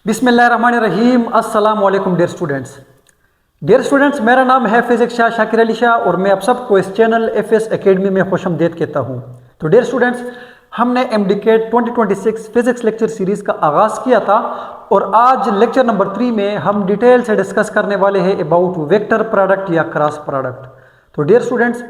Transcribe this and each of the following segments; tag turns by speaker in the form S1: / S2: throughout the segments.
S1: बिस्मिल्लाहिर्रहमानिर्रहीम। अस्सलाम वालेकुम डियर स्टूडेंट्स, मेरा नाम है फिजिक्स शाह शाकिर अली शाह और मैं आप सबको इस चैनल एफएस एकेडमी में खुशामदीद कहता हूँ। तो डियर स्टूडेंट्स, हमने एमडीकेट 2026 फिजिक्स लेक्चर सीरीज़ का आगाज़ किया था और आज लेक्चर नंबर 3 में हम डिटेल से डिस्कस करने वाले हैं अबाउट वेक्टर प्रोडक्ट या क्रॉस प्रोडक्ट। तो डियर स्टूडेंट्स,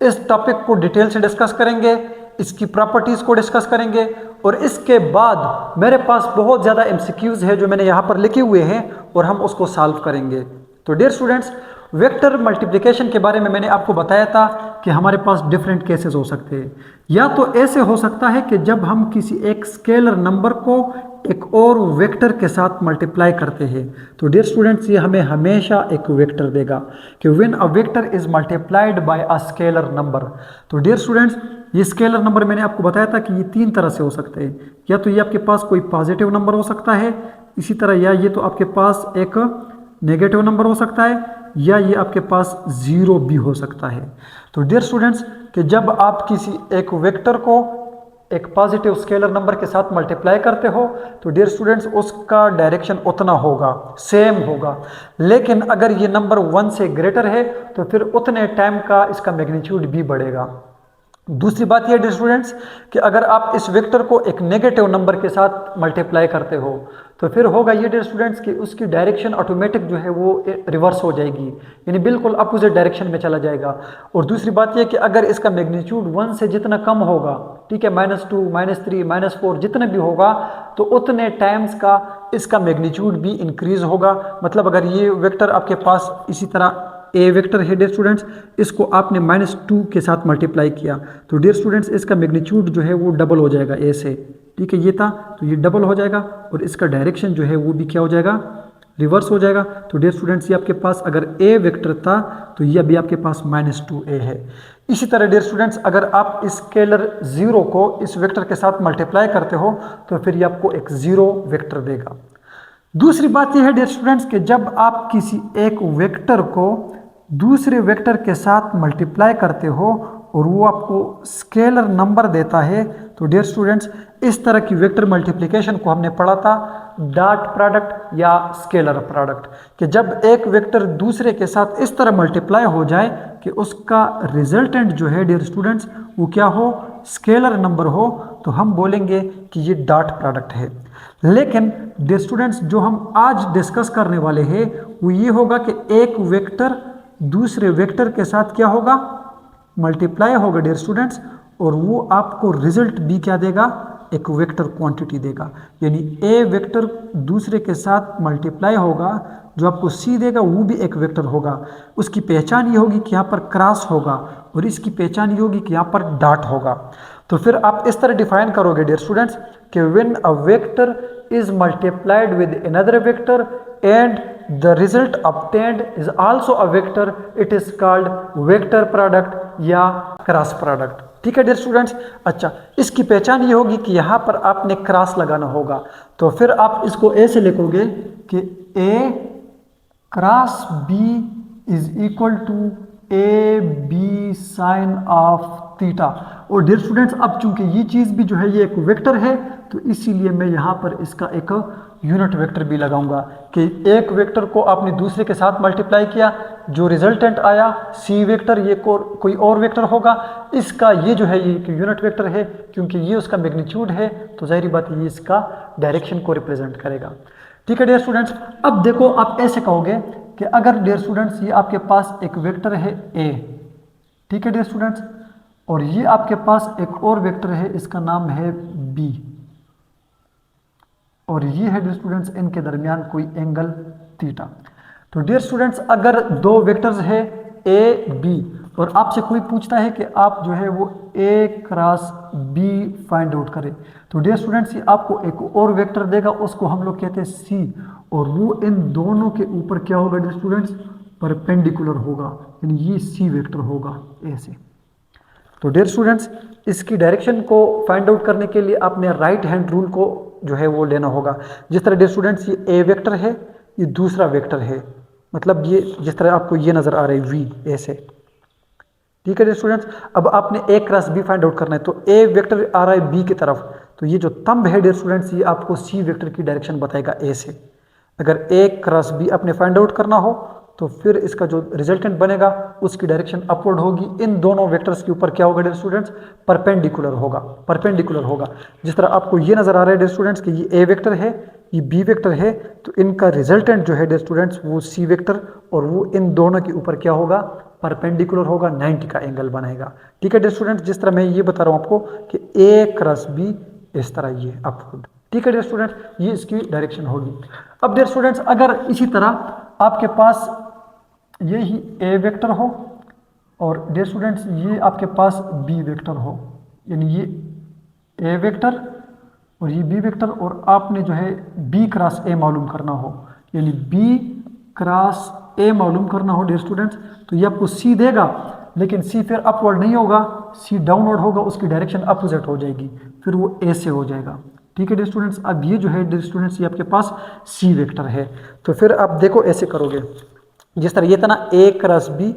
S1: इस टॉपिक को डिटेल से डिस्कस करेंगे, इसकी प्रॉपर्टीज़ को डिस्कस करेंगे और इसके बाद मेरे पास बहुत ज़्यादा एमसीक्यूज़ है जो मैंने यहाँ पर लिखे हुए हैं और हम उसको सॉल्व करेंगे। तो डियर स्टूडेंट्स, वेक्टर मल्टीप्लिकेशन के बारे में मैंने आपको बताया था कि हमारे पास डिफरेंट केसेस हो सकते हैं। या तो ऐसे हो सकता है कि जब हम किसी एक स्केलर नंबर को एक और वेक्टर के साथ मल्टीप्लाई करते हैं, तो डियर स्टूडेंट्स ये हमें हमेशा एक वेक्टर देगा कि when a vector is multiplied by a scalar number. तो डियर स्टूडेंट्स, ये स्केलर नंबर मैंने आपको बताया था कि ये 3 तरह से हो सकते हैं। या तो ये आपके पास कोई पॉजिटिव नंबर हो सकता है, इसी तरह या ये तो आपके पास एक नेगेटिव नंबर हो सकता है, या ये आपके पास 0 भी हो सकता है। तो डियर स्टूडेंट्स, कि जब आप किसी एक वेक्टर को एक पॉजिटिव स्केलर नंबर के साथ मल्टीप्लाई करते हो तो डियर स्टूडेंट्स उसका डायरेक्शन उतना होगा, सेम होगा। लेकिन अगर ये नंबर 1 से ग्रेटर है तो फिर उतने टाइम का इसका मैग्नीट्यूड भी बढ़ेगा। दूसरी बात यह डियर स्टूडेंट्स कि अगर आप इस वेक्टर को एक नेगेटिव नंबर के साथ मल्टीप्लाई करते हो तो फिर होगा ये डियर स्टूडेंट्स कि उसकी डायरेक्शन ऑटोमेटिक जो है वो रिवर्स हो जाएगी, यानी बिल्कुल अपोजिट डायरेक्शन में चला जाएगा। और दूसरी बात यह कि अगर इसका मैग्नीट्यूड 1 से जितना कम होगा, ठीक है, -2, -3, -4 जितना भी होगा, तो उतने टाइम्स का इसका मैग्नीट्यूड भी इंक्रीज होगा। मतलब अगर ये वेक्टर आपके पास इसी तरह ए वेक्टर है डियर स्टूडेंट्स, इसको आपने -2 के साथ मल्टीप्लाई किया तो डियर स्टूडेंट्स इसका मैग्नीट्यूड जो है वो डबल हो जाएगा ए से, ठीक है, ये था तो ये डबल हो जाएगा और इसका डायरेक्शन जो है वो भी क्या हो जाएगा, रिवर्स हो जाएगा। तो डियर स्टूडेंट्स ये आपके पास अगर ए वेक्टर था तो ये अभी आपके पास -2a है। इसी तरह डियर स्टूडेंट्स, अगर आप इस स्केलर 0 को इस वेक्टर के साथ मल्टीप्लाई करते हो तो फिर ये आपको एक 0 वेक्टर देगा। दूसरी बात यह है डियर स्टूडेंट्स कि जब आप किसी एक वेक्टर को दूसरे वेक्टर के साथ मल्टीप्लाई करते हो और वो आपको स्केलर नंबर देता है तो डियर स्टूडेंट्स इस तरह की वेक्टर मल्टीप्लिकेशन को हमने पढ़ा था डॉट प्रोडक्ट या स्केलर प्रोडक्ट, कि जब एक वेक्टर दूसरे के साथ इस तरह मल्टीप्लाई हो जाए कि उसका रिजल्टेंट जो है डियर स्टूडेंट्स वो क्या हो, स्केलर नंबर हो, तो हम बोलेंगे कि ये डॉट प्रोडक्ट है। लेकिन डियर स्टूडेंट्स जो हम आज डिस्कस करने वाले हैं वो ये होगा कि एक वेक्टर दूसरे वेक्टर के साथ क्या होगा, मल्टीप्लाई होगा डियर स्टूडेंट्स, और वो आपको रिजल्ट भी क्या देगा, एक वेक्टर क्वांटिटी देगा। यानी ए वेक्टर दूसरे के साथ मल्टीप्लाई होगा, जो आपको सी देगा वो भी एक वेक्टर होगा। उसकी पहचान ये होगी कि यहाँ पर क्रॉस होगा और इसकी पहचान ये होगी कि यहाँ पर डॉट होगा। तो फिर आप इस तरह डिफाइन करोगे डियर स्टूडेंट्स कि when a vector is multiplied with another vector and the result obtained is also a vector, it is called vector product या क्रॉस प्रोडक्ट। ठीक है डियर स्टूडेंट्स, अच्छा इसकी पहचान ये होगी कि यहाँ पर आपने क्रॉस लगाना होगा। तो फिर आप इसको ऐसे लिखोगे कि a cross b is equal to A B sine of theta. और डियर स्टूडेंट्स अब चूंकि ये चीज़ भी जो है ये एक वेक्टर है तो इसीलिए मैं यहाँ पर इसका एक यूनिट वेक्टर भी लगाऊंगा कि एक वेक्टर को आपने दूसरे के साथ मल्टीप्लाई किया, जो रिजल्टेंट आया सी वेक्टर ये कोई और वेक्टर होगा, इसका ये जो है ये एक यूनिट वेक्टर है क्योंकि ये उसका मैग्नीट्यूड है, तो जाहिर बात है ये इसका डायरेक्शन को रिप्रेजेंट करेगा। ठीक है डियर स्टूडेंट्स, अब देखो आप ऐसे कहोगे कि अगर डियर स्टूडेंट्स ये आपके पास एक वेक्टर है ए, ठीक है डियर स्टूडेंट्स, और ये आपके पास एक और वेक्टर है इसका नाम है बी, और ये है डियर स्टूडेंट्स इनके दरमियान कोई एंगल थीटा। तो डियर स्टूडेंट्स अगर दो वेक्टर्स है ए बी और आपसे कोई पूछता है कि आप जो है वो ए क्रॉस बी फाइंड आउट करें, तो डियर स्टूडेंट्स ये आपको एक और वेक्टर देगा, उसको हम लोग कहते हैं सी, और वो इन दोनों के ऊपर क्या होगा डियर स्टूडेंट्स, परपेंडिकुलर होगा, यानी ये सी वेक्टर होगा ऐसे। तो डियर स्टूडेंट्स इसकी डायरेक्शन को फाइंड आउट करने के लिए आपने राइट हैंड रूल को जो है वो लेना होगा। जिस तरह डियर स्टूडेंट्स ये ए वेक्टर है, ये दूसरा वेक्टर है, मतलब ये जिस तरह आपको ये नज़र आ रहा है वी ऐसे, ठीक है डियर स्टूडेंट्स। अब आपने A cross B find out करना है, तो ए वेक्टर आ रहा है बी की तरफ, तो ये जो थंब है डियर स्टूडेंट्स, ये आपको सी वेक्टर की डायरेक्शन बताएगा ए से। अगर ए क्रॉस बी आपने फाइंड आउट करना हो तो फिर इसका जो रिजल्टेंट बनेगा उसकी डायरेक्शन अपवर्ड होगी। इन दोनों वेक्टर्स के ऊपर क्या होगा डियर स्टूडेंट्स, परपेंडिकुलर होगा, परपेंडिकुलर होगा। जिस तरह आपको ये नजर आ रहा है डियर स्टूडेंट्स कि ये ए वेक्टर है, ये बी वेक्टर है, तो इनका रिजल्टेंट जो है डियर स्टूडेंट्स वो सी वेक्टर, और वो इन दोनों के ऊपर क्या होगा, परपेंडिकुलर होगा, 90 का एंगल बनाएगा। ठीक है डियर स्टूडेंट्स, जिस तरह मैं ये बता रहा हूँ आपको कि ए क्रॉस बी इस तरह ये अपवर्ड। ठीक है डियर स्टूडेंट्स, ये इसकी डायरेक्शन होगी। अब डियर स्टूडेंट्स अगर इसी तरह आपके पास ये ही ए वेक्टर हो और डियर स्टूडेंट्स ये आपके पास बी वेक्टर हो, यानी ये ए वेक्टर और ये बी वेक्टर, और आपने जो है बी क्रॉस ए मालूम करना हो, यानी बी क्रॉस ए मालूम करना हो डियर स्टूडेंट्स, तो ये आपको सी देगा, लेकिन सी फिर अपवर्ड नहीं होगा, सी डाउनवर्ड होगा, उसकी डायरेक्शन अपोजिट हो जाएगी, फिर वो ए से हो जाएगा। ठीक है डियर स्टूडेंट्स, अब ये जो है डियर स्टूडेंट्स ये आपके पास सी वेक्टर है, तो फिर आप देखो ऐसे करोगे, जिस तरह ये था ना ए क्रॉस बी,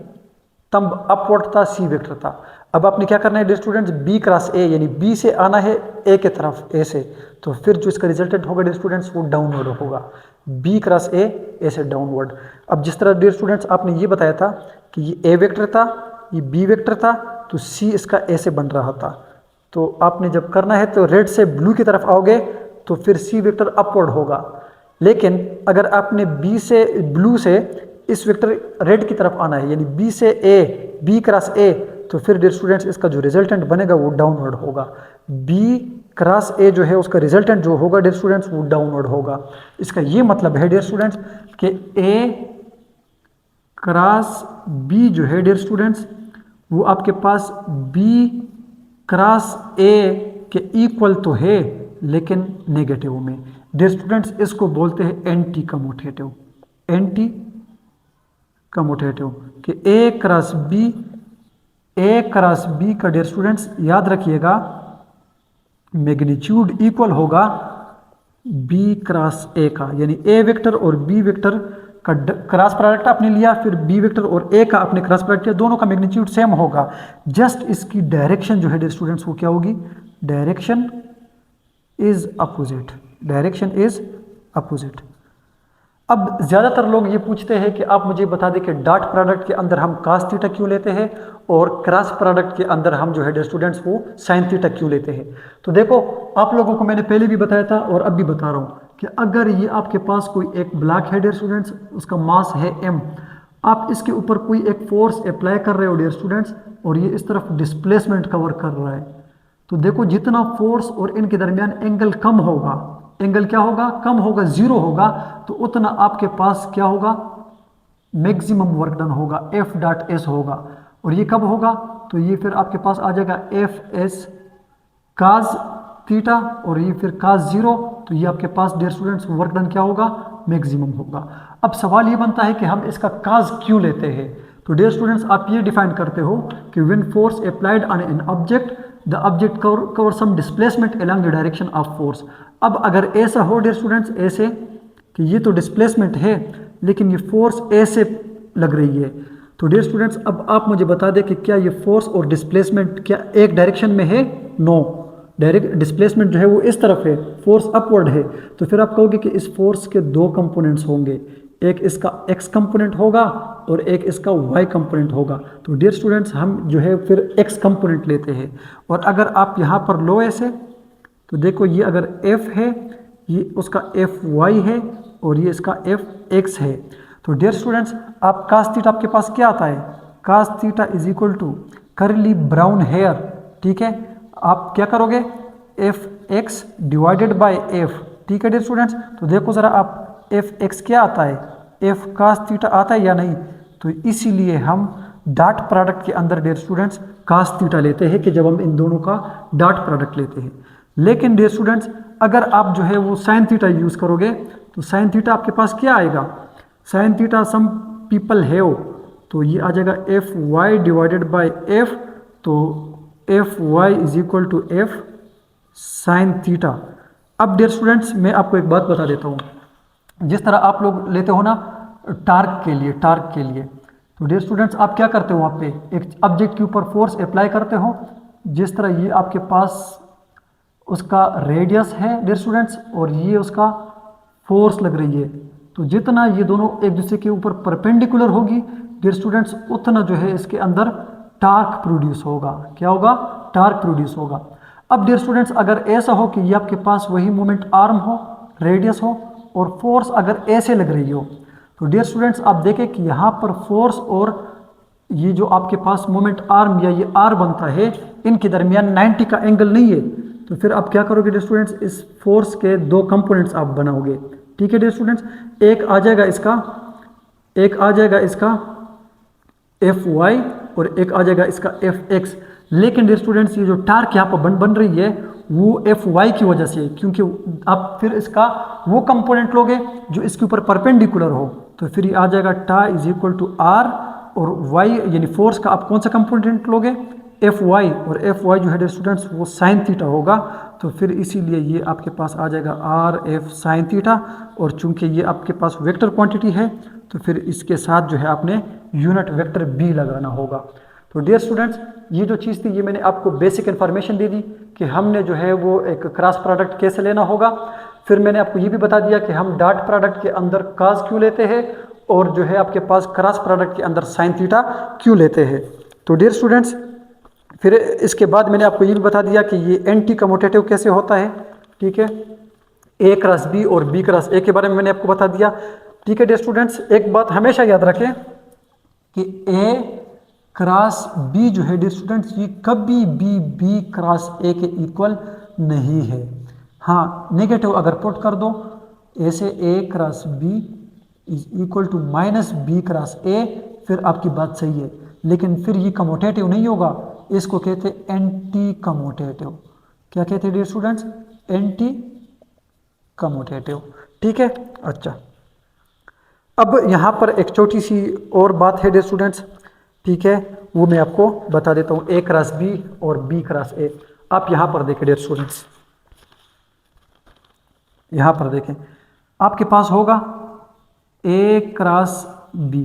S1: तब अपवर्ड था, सी वेक्टर था। अब आपने क्या करना है dear students, B cross A, यानी बी से आना है ए के तरफ, ए से, तो फिर जो इसका रिजल्टेंट होगा डियर स्टूडेंट्स वो डाउनवर्ड होगा, बी क्रॉस ए से डाउनवर्ड। अब जिस तरह डियर स्टूडेंट्स आपने ये बताया था कि ये ए वेक्टर था, ये बी वेक्टर था, तो सी इसका ए से बन रहा था, तो आपने जब करना है तो रेड से ब्लू की तरफ आओगे तो फिर सी वेक्टर अपवर्ड होगा। लेकिन अगर आपने बी से ब्लू से इस वेक्टर रेड की तरफ आना है, यानी बी से ए, बी क्रॉस ए, तो फिर डियर स्टूडेंट्स इसका जो रिजल्टेंट बनेगा वो डाउनवर्ड होगा। बी क्रॉस ए जो है उसका रिजल्टेंट जो होगा डियर स्टूडेंट्स वो डाउनवर्ड होगा। इसका ये मतलब है डियर स्टूडेंट्स कि ए क्रॉस बी जो है डियर स्टूडेंट्स वो आपके पास बी क्रॉस ए के इक्वल तो है, लेकिन नेगेटिव में। डियर स्टूडेंट्स इसको बोलते हैं एंटी कम्यूटेटिव, एंटी कम्यूटेटिव, कि ए क्रॉस बी का डियर स्टूडेंट्स याद रखिएगा मैग्नीट्यूड इक्वल होगा बी क्रॉस ए का, यानी ए वेक्टर और बी वेक्टर का क्रॉस प्रोडक्ट आपने लिया, फिर बी वेक्टर और ए का आपने क्रॉस प्रोडक्ट किया, दोनों का मैग्नीट्यूड सेम होगा, जस्ट इसकी डायरेक्शन जो है डियर स्टूडेंट्स वो क्या होगी, direction is opposite, direction is opposite. अब ज़्यादातर लोग ये पूछते हैं कि आप मुझे बता दें कि डॉट प्रोडक्ट के अंदर हम cos थीटा क्यों लेते हैं और क्रॉस प्रोडक्ट के अंदर हम जो है डियर स्टूडेंट्स वो sin थीटा क्यों लेते हैं। तो देखो आप लोगों को मैंने पहले भी बताया था और अब भी बता रहा हूँ कि अगर ये आपके पास कोई एक ब्लॉक है डियर स्टूडेंट्स, उसका मास है m, आप इसके ऊपर कोई एक फोर्स अप्लाई कर रहे हो डियर स्टूडेंट्स, और ये इस तरफ डिस्प्लेसमेंट कवर कर रहा है, तो देखो जितना फोर्स और इनके दरमियान एंगल कम होगा, एंगल क्या होगा, कम होगा, जीरो होगा, तो उतना आपके पास क्या होगा, मैक्सिमम वर्क डन होगा, एफ डॉट एस होगा। और ये कब होगा, तो ये फिर आपके पास आ जाएगा एफ एस काज थीटा, और ये फिर काज जीरो, तो ये आपके पास डियर स्टूडेंट्स वर्क डन क्या होगा, मैक्सिमम होगा। अब सवाल ये बनता है कि हम इसका काज क्यों लेते हैं। तो डियर स्टूडेंट्स आप ये डिफाइन करते हो कि when force applied on an object the object cover some displacement along the direction of force. अब अगर ऐसा हो डियर स्टूडेंट्स, ऐसे कि ये तो डिस्प्लेसमेंट है लेकिन ये फोर्स ऐसे लग रही है, तो डियर स्टूडेंट्स अब आप मुझे बता दें कि क्या ये फोर्स और डिस्प्लेसमेंट क्या एक डायरेक्शन में है, नो, डायरेक्ट डिस्प्लेसमेंट जो है वो इस तरफ है, फोर्स अपवर्ड है, तो फिर आप कहोगे कि इस फोर्स के दो कंपोनेंट्स होंगे, एक इसका x कंपोनेंट होगा और एक इसका y कंपोनेंट होगा। तो डियर स्टूडेंट्स हम जो है फिर x कंपोनेंट लेते हैं। और अगर आप यहाँ पर लो ऐसे, तो देखो ये अगर f है, ये उसका fy है और ये इसका fx है। तो डियर स्टूडेंट्स आप cos थीटा आपके पास क्या आता है, cos theta is equal to curly brown hair, ठीक है, आप क्या करोगे fx डिवाइडेड बाय f, ठीक है डियर स्टूडेंट्स। तो देखो ज़रा आप fx क्या आता है, f cos थीटा आता है या नहीं, तो इसीलिए हम डॉट प्रोडक्ट के अंदर डियर स्टूडेंट्स cos थीटा लेते हैं कि जब हम इन दोनों का डॉट प्रोडक्ट लेते हैं। लेकिन डियर स्टूडेंट्स अगर आप जो है वो sin थीटा यूज़ करोगे तो sin थीटा आपके पास क्या आएगा, sin theta some people have, तो ये आ जाएगा fy डिवाइडेड बाय f, तो fy is equal to f sin theta. अब डियर स्टूडेंट्स मैं आपको एक बात बता देता हूँ, जिस तरह आप लोग लेते हो ना टार्क के लिए, टार्क के लिए, तो डियर स्टूडेंट्स आप क्या करते हो, वहाँ पे एक ऑब्जेक्ट के ऊपर फोर्स अप्लाई करते हो, जिस तरह ये आपके पास उसका रेडियस है डियर स्टूडेंट्स, और ये उसका फोर्स लग रही है। तो जितना ये दोनों एक दूसरे के ऊपर परपेंडिकुलर होगी डियर स्टूडेंट्स, उतना जो है इसके अंदर टार्क प्रोड्यूस होगा। क्या होगा? टार्क प्रोड्यूस होगा। अब डियर स्टूडेंट्स अगर ऐसा हो कि ये आपके पास वही मोमेंट आर्म हो, रेडियस हो, और फोर्स अगर ऐसे लग रही हो, तो डियर स्टूडेंट्स आप देखें कि यहाँ पर फोर्स और ये जो आपके पास मोमेंट आर्म या ये आर बनता है, इनके दरमियान 90 का एंगल नहीं है। तो फिर आप क्या करोगे डियर स्टूडेंट्स, इस फोर्स के दो कंपोनेंट्स आप बनाओगे। ठीक है डियर स्टूडेंट्स, एक आ जाएगा इसका एफ वाई और एक आ जाएगा इसका एफ एक्स। लेकिन डियर स्टूडेंट्स ये जो टार्क यहाँ पर बन रही है वो एफ वाई की वजह से, क्योंकि आप फिर इसका वो कंपोनेंट लोगे जो इसके ऊपर परपेंडिकुलर हो। तो फिर ये आ जाएगा टा इज इक्वल टू आर, और वाई यानी फोर्स का आप कौन सा कंपोनेंट लोगे? एफ वाई, और एफ वाई जो है डियर स्टूडेंट्स वो साइन थीटा होगा। तो फिर इसीलिए ये आपके पास आ जाएगा आर एफ साइन थीटा, और चूंकि ये आपके पास वेक्टर क्वांटिटी है तो फिर इसके साथ जो है आपने यूनिट वेक्टर बी लगाना होगा। तो डियर स्टूडेंट्स ये जो चीज़ थी ये मैंने आपको बेसिक इन्फॉर्मेशन दे दी कि हमने जो है वो एक क्रॉस प्रोडक्ट कैसे लेना होगा। फिर मैंने आपको ये भी बता दिया कि हम डॉट प्रोडक्ट के अंदर काज क्यों लेते हैं, और जो है आपके पास क्रॉस प्रोडक्ट के अंदर साइन थीटा क्यों लेते हैं। तो डियर स्टूडेंट्स फिर इसके बाद मैंने आपको ये भी बता दिया कि ये एंटी कम्यूटेटिव कैसे होता है। ठीक है, ए क्रॉस बी और बी क्रॉस ए के बारे में मैंने आपको बता दिया। ठीक है डियर स्टूडेंट्स, एक बात हमेशा याद रखें कि ए क्रॉस बी जो है डियर स्टूडेंट्स ये कभी भी बी क्रॉस ए के इक्वल नहीं है। हाँ, नेगेटिव अगर पुट कर दो ऐसे A cross B is equal to minus B cross A, फिर आपकी बात सही है। लेकिन फिर ये कम्यूटेटिव नहीं होगा, इसको कहते हैं एंटी कम्यूटेटिव। क्या कहते हैं डियर स्टूडेंट्स? Anti commutative. ठीक है, अच्छा अब यहाँ पर एक छोटी सी और बात है डियर स्टूडेंट्स। ठीक है, वो मैं आपको बता देता हूँ। ए क्रॉस बी और बी क्रॉस ए, आप यहाँ पर देखें डियर स्टूडेंट्स, यहाँ पर देखें आपके पास होगा ए क्रॉस बी।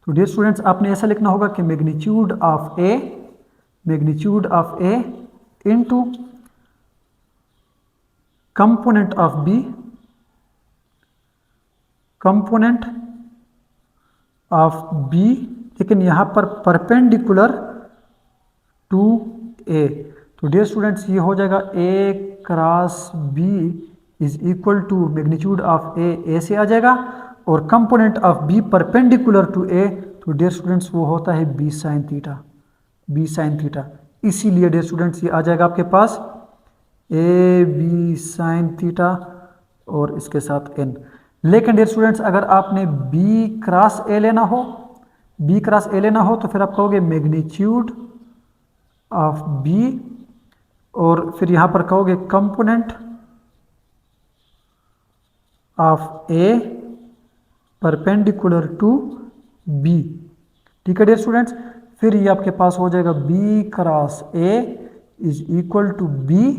S1: तो डियर स्टूडेंट्स आपने ऐसा लिखना होगा कि magnitude of A into component of B लेकिन यहां पर परपेंडिकुलर टू ए। तो डियर स्टूडेंट्स ये हो जाएगा A cross B is equal to magnitude of A से आ जाएगा, और component of B perpendicular to A. तो डियर स्टूडेंट्स वो होता है बी साइन थीटा। इसीलिए डियर स्टूडेंट्स ये आ जाएगा आपके पास ए बी साइन थीटा और इसके साथ एन। लेकिन डियर स्टूडेंट्स अगर आपने बी क्रॉस ए लेना हो तो फिर आप कहोगे मैग्नीट्यूड ऑफ बी, और फिर यहां पर कहोगे component of A perpendicular to B. ठीक है डियर स्टूडेंट्स, फिर ये आपके पास हो जाएगा B cross A is equal to B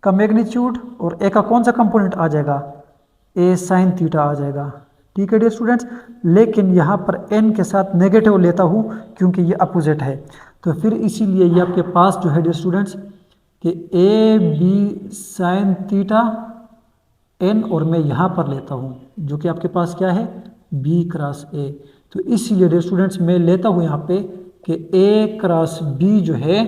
S1: का मैग्नीट्यूड, और ए का कौन सा कंपोनेंट आ जाएगा? ए साइन थीटा आ जाएगा। ठीक है डियर स्टूडेंट्स, लेकिन यहाँ पर एन के साथ नेगेटिव लेता हूँ क्योंकि ये अपोजिट है। तो फिर इसीलिए ये आपके पास जो है डियर स्टूडेंट्स कि A B sine theta N, और मैं यहाँ पर लेता हूँ जो कि आपके पास क्या है? B cross A. तो इसीलिए डियर स्टूडेंट्स मैं लेता हूँ यहाँ पे कि ए क्रॉस बी जो है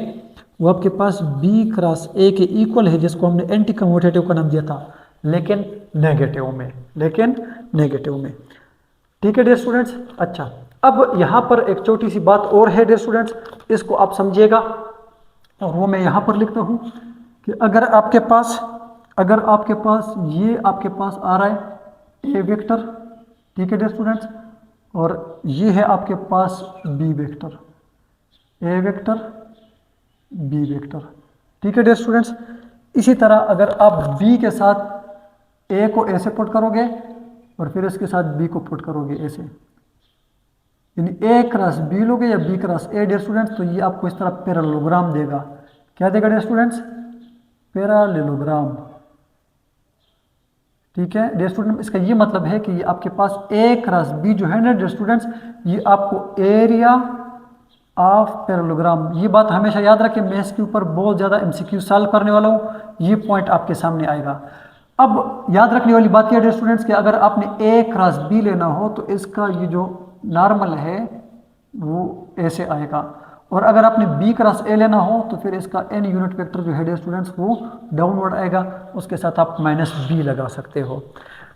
S1: वो आपके पास बी क्रॉस ए के इक्वल है, जिसको हमने एंटी कम्यूटेटिव का नाम दिया था, लेकिन नेगेटिव में। ठीक है डियर स्टूडेंट्स, अच्छा अब यहाँ पर एक छोटी सी बात और है डियर स्टूडेंट्स, इसको आप समझिएगा, और वो मैं यहाँ पर लिखता हूँ कि अगर आपके पास ये आपके पास आ रहा है ए वेक्टर। ठीक है डियर स्टूडेंट्स, और ये है आपके पास बी वेक्टर, ए वेक्टर बी वेक्टर। ठीक है डियर स्टूडेंट्स, इसी तरह अगर आप बी के साथ ए को ऐसे पुट करोगे और फिर इसके साथ बी को पुट करोगे ऐसे, यानी ए क्रॉस बी लोगे या B cross A dear students, तो ये आपको इस तरह पैरेललोग्राम देगा। क्या देगा डियर स्टूडेंट्स? पैरेललोग्राम। ठीक है डियर स्टूडेंट, इसका ये मतलब है कि ये आपके पास ए क्रॉस बी जो है ना डियर स्टूडेंट्स, ये आपको एरिया ऑफ पैरेललोग्राम। ये बात हमेशा याद रखें, मैं इसके ऊपर बहुत ज़्यादा MCQ सॉल्व करने वाला हूँ, ये पॉइंट आपके सामने आएगा। अब याद रखने वाली बात यह है स्टूडेंट्स कि अगर आपने A क्रॉस B लेना हो तो इसका ये जो नॉर्मल है वो ऐसे आएगा, और अगर आपने B क्रॉस A लेना हो तो फिर इसका n यूनिट वेक्टर जो है स्टूडेंट्स वो डाउनवर्ड आएगा, उसके साथ आप -B लगा सकते हो।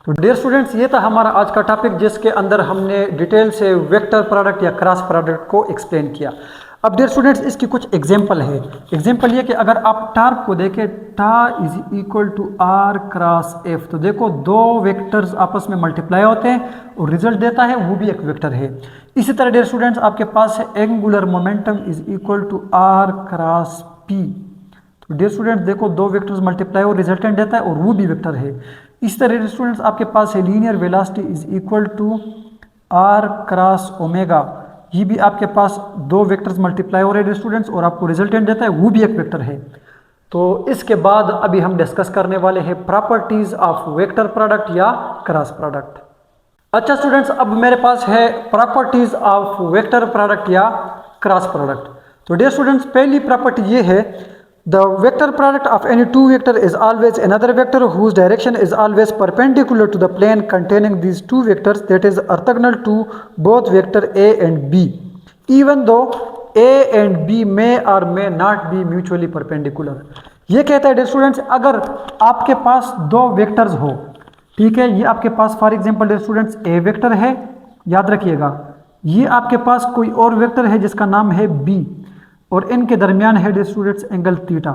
S1: तो डियर स्टूडेंट्स, ये था हमारा आज का टॉपिक जिसके अंदर हमने डिटेल से वेक्टर प्रोडक्ट या क्रॉस प्रोडक्ट को एक्सप्लेन किया। अब डियर स्टूडेंट्स, इसकी कुछ एग्जांपल है। एग्जांपल ये कि अगर आप टार्क को देखें, tau is equal to R cross F, तो देखो दो वेक्टर्स आपस में मल्टीप्लाई होते हैं और रिजल्ट देता है वो भी एक वेक्टर है। इसी तरह डियर स्टूडेंट्स आपके पास है angular momentum is equal to R cross P. तो डियर स्टूडेंट्स देखो दो वेक्टर्स मल्टीप्लाई और रिजल्टेंट देता है और वो भी वेक्टर है। इस तरह स्टूडेंट्स आपके पास है linear velocity is equal to R cross omega, ये भी आपके पास दो वेक्टर्स मल्टीप्लाई हो रहे हैं स्टूडेंट्स और आपको रिजल्टेंट देता है वो भी एक वेक्टर है। तो इसके बाद अभी हम डिस्कस करने वाले हैं प्रॉपर्टीज ऑफ वेक्टर प्रोडक्ट या क्रॉस प्रोडक्ट। अच्छा स्टूडेंट्स, अब मेरे पास है प्रॉपर्टीज ऑफ वेक्टर प्रोडक्ट या क्रॉस प्रोडक्ट। तो डियर स्टूडेंट्स, पहली प्रॉपर्टी ये है, the vector product of any two vector is always another vector whose direction is always perpendicular to the plane containing these two vectors, that is orthogonal to both vector A and B, even though A and B may or may not be mutually perpendicular। ये कहता है dear students, अगर आपके पास दो vectors हो, ठीक है, ये आपके पास for example dear students A vector है, याद रखिएगा, ये आपके पास कोई और वेक्टर है जिसका नाम है B, और इनके दरमियान है डियर स्टूडेंट्स एंगल थीटा।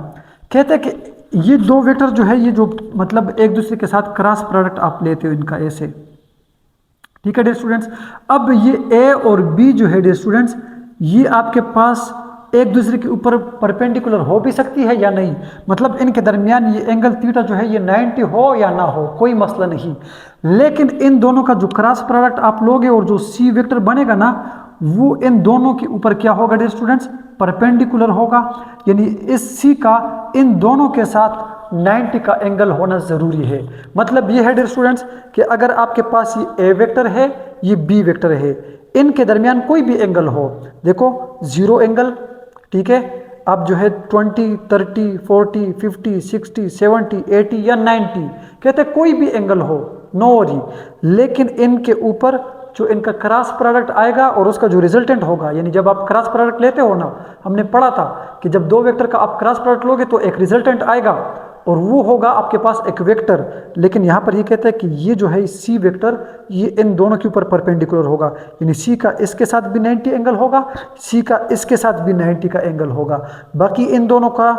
S1: कहते हैं कि ये दो वेक्टर जो है, ये जो मतलब एक दूसरे के साथ क्रॉस प्रोडक्ट आप लेते हो इनका ऐसे, ठीक है डियर स्टूडेंट्स। अब ये ए और बी जो है डियर स्टूडेंट्स, ये आपके पास एक दूसरे के ऊपर परपेंडिकुलर हो भी सकती है या नहीं, मतलब इनके दरमियान ये एंगल थीटा जो है ये 90 हो या ना हो, कोई मसला नहीं। लेकिन इन दोनों का जो क्रॉस प्रोडक्ट आप लोगे और जो सी वेक्टर बनेगा ना, वो इन दोनों के ऊपर क्या होगा डियर स्टूडेंट्स, परपेंडिकुलर होगा, यानी इस सी का इन दोनों के साथ 90 का एंगल होना ज़रूरी है। मतलब ये है डियर स्टूडेंट्स कि अगर आपके पास ये ए वेक्टर है, ये बी वेक्टर है, इनके दरमियान कोई भी एंगल हो, देखो 0 एंगल, ठीक है, अब जो है 20, 30, 40, 50, 60, 70, 80 या 90, कहते हैं कोई भी एंगल हो, नो वरी, लेकिन इनके ऊपर जो इनका क्रॉस प्रोडक्ट आएगा और उसका जो रिजल्टेंट होगा, यानी जब आप क्रॉस प्रोडक्ट लेते हो ना, हमने पढ़ा था कि जब दो वेक्टर का आप क्रॉस प्रोडक्ट लोगे तो एक रिजल्टेंट आएगा और वो होगा आपके पास एक वेक्टर। लेकिन यहाँ पर ये कहते हैं कि ये जो है सी वेक्टर, ये इन दोनों के ऊपर परपेंडिकुलर होगा, यानी सी का इसके साथ भी 90 एंगल होगा, सी का इसके साथ भी 90 का एंगल होगा, बाकी इन दोनों का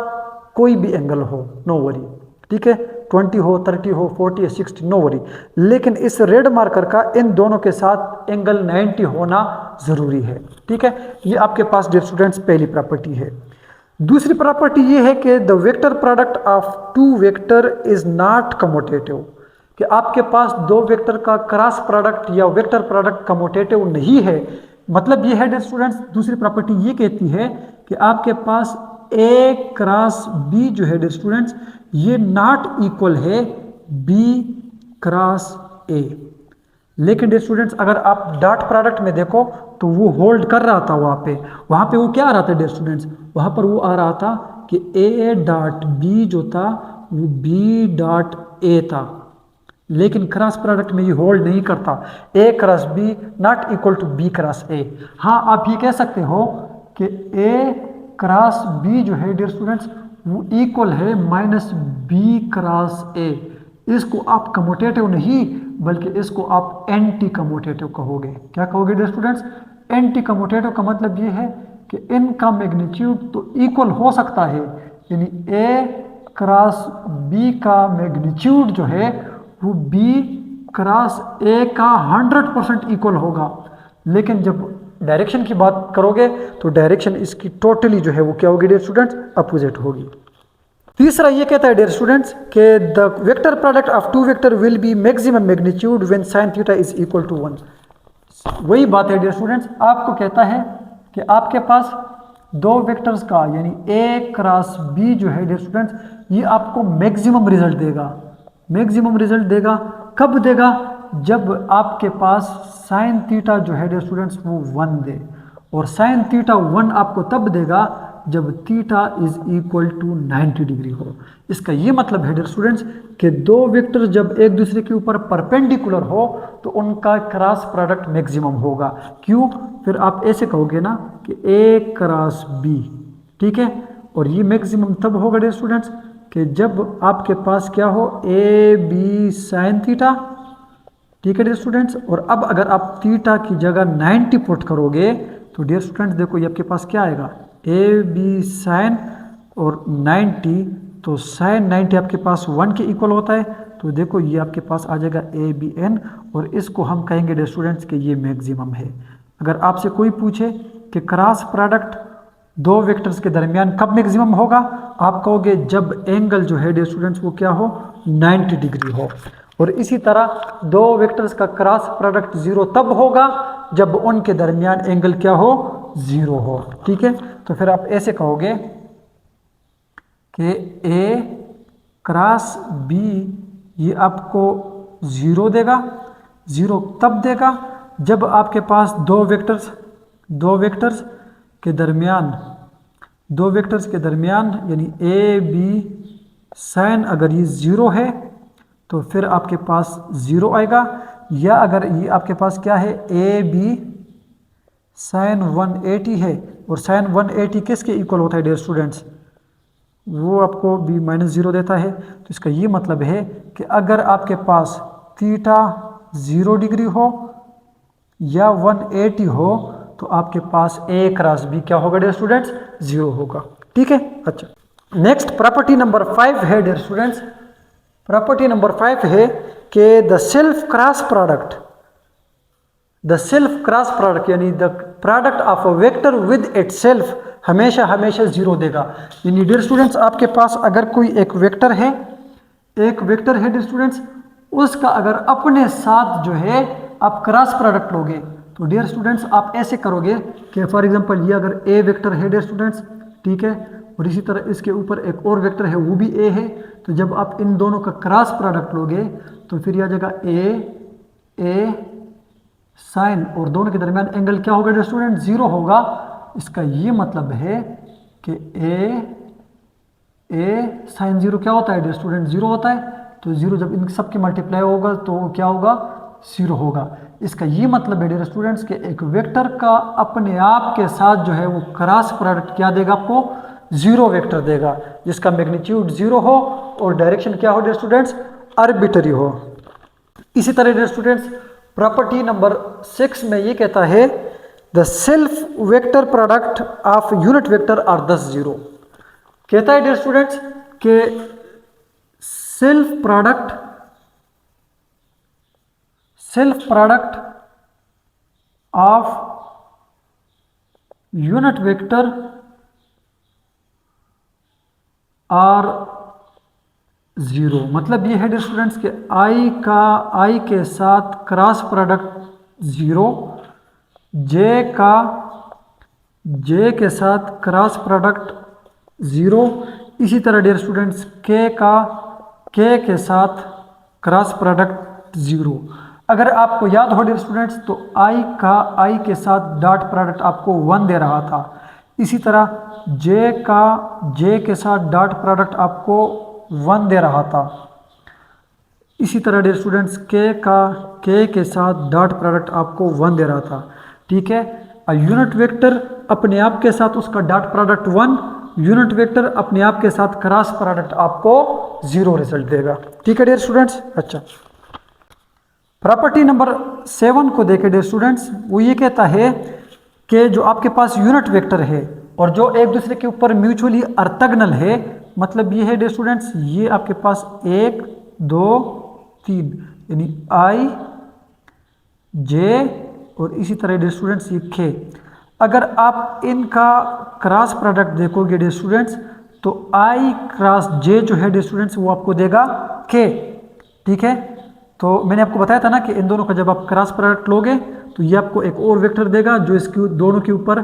S1: कोई भी एंगल हो, नो वरी, ठीक है, 20 हो, 30 हो, 40 या 60, नो वरी। लेकिन इस रेड मार्कर का इन दोनों के साथ एंगल 90 होना ज़रूरी है, ठीक है। ये आपके पास डियर स्टूडेंट्स पहली प्रॉपर्टी है। दूसरी प्रॉपर्टी ये है कि the vector product of two vector is not commutative, कि आपके पास दो वेक्टर का क्रॉस प्रोडक्ट या वेक्टर प्रोडक्ट कम्यूटेटिव नहीं है। मतलब ये है डियर स्टूडेंट्स, दूसरी प्रॉपर्टी ये कहती है कि आपके पास ए क्रॉस बी जो है डियर स्टूडेंट्स, ये नॉट इक्वल है बी क्रॉस ए। लेकिन डियर स्टूडेंट्स अगर आप डॉट प्रोडक्ट में देखो तो वो होल्ड कर रहा था, वहाँ पे वो क्या आ रहा था डियर स्टूडेंट्स, वहाँ पर वो आ रहा था कि ए डॉट बी जो था वो बी डॉट ए था, लेकिन क्रॉस प्रोडक्ट में ये होल्ड नहीं करता, A cross B not equal to B cross A. हाँ, आप ये कह सकते हो कि ए क्रॉस बी जो है डियर स्टूडेंट्स वो इक्वल है माइनस बी क्रॉस ए। इसको आप कम्यूटेटिव नहीं बल्कि इसको आप एंटी कम्यूटेटिव कहोगे। क्या कहोगे डियर स्टूडेंट्स, एंटी कम्यूटेटिव का मतलब ये है कि इनका मैग्नीट्यूड तो इक्वल हो सकता है, यानी ए क्रॉस बी का मैग्नीट्यूड जो है वो बी क्रॉस ए का 100% इक्वल होगा, लेकिन जब डायरेक्शन की बात करोगे तो डायरेक्शन इसकी टोटली जो है वो क्या होगी डियर स्टूडेंट्स, अपोजिट होगी। तीसरा ये कहता है डियर स्टूडेंट्स कि the vector product of two vector will be maximum magnitude when sin theta is equal to 1। वही बात है डियर स्टूडेंट्स, आपको कहता है कि आपके पास दो वेक्टर्स का यानी ए क्रॉस बी जो है डियर स्टूडेंट्स, ये आपको मैक्सिमम रिजल्ट देगा। मैक्सिमम रिजल्ट देगा कब देगा, जब आपके पास sin थीटा जो है डियर स्टूडेंट्स वो 1 दे। और साइन थीटा 1 आपको तब देगा जब theta is equal to 90 degree हो। इसका ये मतलब है डियर स्टूडेंट्स कि दो वेक्टर जब एक दूसरे के ऊपर परपेंडिकुलर हो तो उनका क्रॉस प्रोडक्ट मैक्सिमम होगा। क्यों? फिर आप ऐसे कहोगे ना कि ए क्रॉस बी, ठीक है, और ये मैक्सिमम तब होगा डियर स्टूडेंट्स कि जब आपके पास क्या हो, ए बी साइन थीटा, ठीक है डियर स्टूडेंट्स। और अब अगर आप थीटा की जगह 90 पुट करोगे तो डियर स्टूडेंट्स देखो ये आपके पास क्या आएगा, ए बी साइन और 90, तो साइन 90 आपके पास 1 के इक्वल होता है, तो देखो ये आपके पास आ जाएगा ए बी एन, और इसको हम कहेंगे डियर स्टूडेंट्स कि ये मैक्सिमम है। अगर आपसे कोई पूछे कि क्रॉस प्रोडक्ट दो वेक्टर्स के दरमियान कब मैक्सिमम होगा, आप कहोगे जब एंगल जो है डियर स्टूडेंट्स वो क्या हो, 90 डिग्री हो। और इसी तरह दो वेक्टर्स का क्रॉस प्रोडक्ट 0 तब होगा जब उनके दरमियान एंगल क्या हो, 0 हो, ठीक है। तो फिर आप ऐसे कहोगे कि ए क्रॉस बी ये आपको 0 देगा, 0 तब देगा जब आपके पास दो वेक्टर्स के दरमियान यानी ए बी साइन अगर ये 0 है तो फिर आपके पास 0 आएगा, या अगर ये आपके पास क्या है, ए बी साइन 180 है, और साइन 180 किसके इक्वल होता है डियर स्टूडेंट्स, वो आपको b माइनस 0 देता है। तो इसका ये मतलब है कि अगर आपके पास थीटा 0 डिग्री हो या 180 हो तो आपके पास a क्रॉस b क्या होगा डियर स्टूडेंट्स, 0 होगा, ठीक है। अच्छा, नेक्स्ट प्रॉपर्टी नंबर 5 है डियर स्टूडेंट्स, प्रॉपर्टी नंबर 5 है कि द सेल्फ क्रॉस प्रोडक्ट यानी the product of a vector with itself हमेशा 0 देगा। यानी डियर स्टूडेंट्स आपके पास अगर कोई एक वेक्टर है डियर स्टूडेंट्स, उसका अगर अपने साथ जो है आप क्रॉस प्रोडक्ट लोगे तो डियर स्टूडेंट्स आप ऐसे करोगे कि फॉर एग्जांपल ये अगर ए वेक्टर है डियर स्टूडेंट्स, ठीक है, और इसी तरह इसके ऊपर एक और वेक्टर है वो भी ए है, तो जब आप इन दोनों का क्रॉस प्रोडक्ट लोगे तो फिर यह आ जाएगा ए साइन, और दोनों के दरमियान एंगल क्या होगा डियर स्टूडेंट, 0 होगा। इसका ये मतलब है कि ए साइन 0 क्या होता है डियर स्टूडेंट, 0 होता है, तो 0 जब इन सब के मल्टीप्लाई होगा तो क्या होगा, 0 होगा। इसका ये मतलब है डियर स्टूडेंट्स कि एक वेक्टर का अपने आप के साथ जो है वो क्रॉस प्रोडक्ट क्या देगा आपको, 0 वेक्टर देगा जिसका मैग्नीट्यूड 0 हो और डायरेक्शन क्या हो डियर स्टूडेंट्स, आर्बिट्ररी हो। इसी तरह डियर स्टूडेंट्स प्रॉपर्टी नंबर 6 में ये कहता है the self vector product of unit vector are दस 0। कहता है डियर स्टूडेंट्स कि self product of unit vector are 0। मतलब ये है डियर स्टूडेंट्स कि आई के साथ क्रॉस प्रोडक्ट 0, जे के साथ क्रॉस प्रोडक्ट 0, इसी तरह डियर स्टूडेंट्स के के साथ क्रॉस प्रोडक्ट 0। अगर आपको याद हो डियर स्टूडेंट्स तो आई के साथ डॉट प्रोडक्ट आपको 1 दे रहा था, इसी तरह जे के साथ डॉट प्रोडक्ट आपको 1 दे रहा था, इसी तरह डियर स्टूडेंट्स के के साथ डॉट प्रोडक्ट आपको 1 दे रहा था, ठीक है। यूनिट वेक्टर अपने आप के साथ उसका डॉट प्रोडक्ट 1, यूनिट वेक्टर अपने आप के साथ क्रॉस प्रोडक्ट आपको 0 रिजल्ट देगा, ठीक है डियर स्टूडेंट्स। अच्छा, प्रॉपर्टी नंबर 7 को देखें डियर स्टूडेंट्स, वो ये कहता है कि जो आपके पास यूनिट वेक्टर है और जो एक दूसरे के ऊपर म्यूचुअली ऑर्थोगोनल है, मतलब ये है डियर स्टूडेंट्स ये आपके पास 1 2 3 यानी आई जे और इसी तरह डियर स्टूडेंट्स ये के। अगर आप इनका क्रॉस प्रोडक्ट देखोगे डियर स्टूडेंट्स तो आई क्रॉस जे जो है डियर स्टूडेंट्स वो आपको देगा के, ठीक है। तो मैंने आपको बताया था ना कि इन दोनों का जब आप क्रॉस प्रोडक्ट लोगे तो ये आपको एक और वेक्टर देगा जो इसके दोनों के ऊपर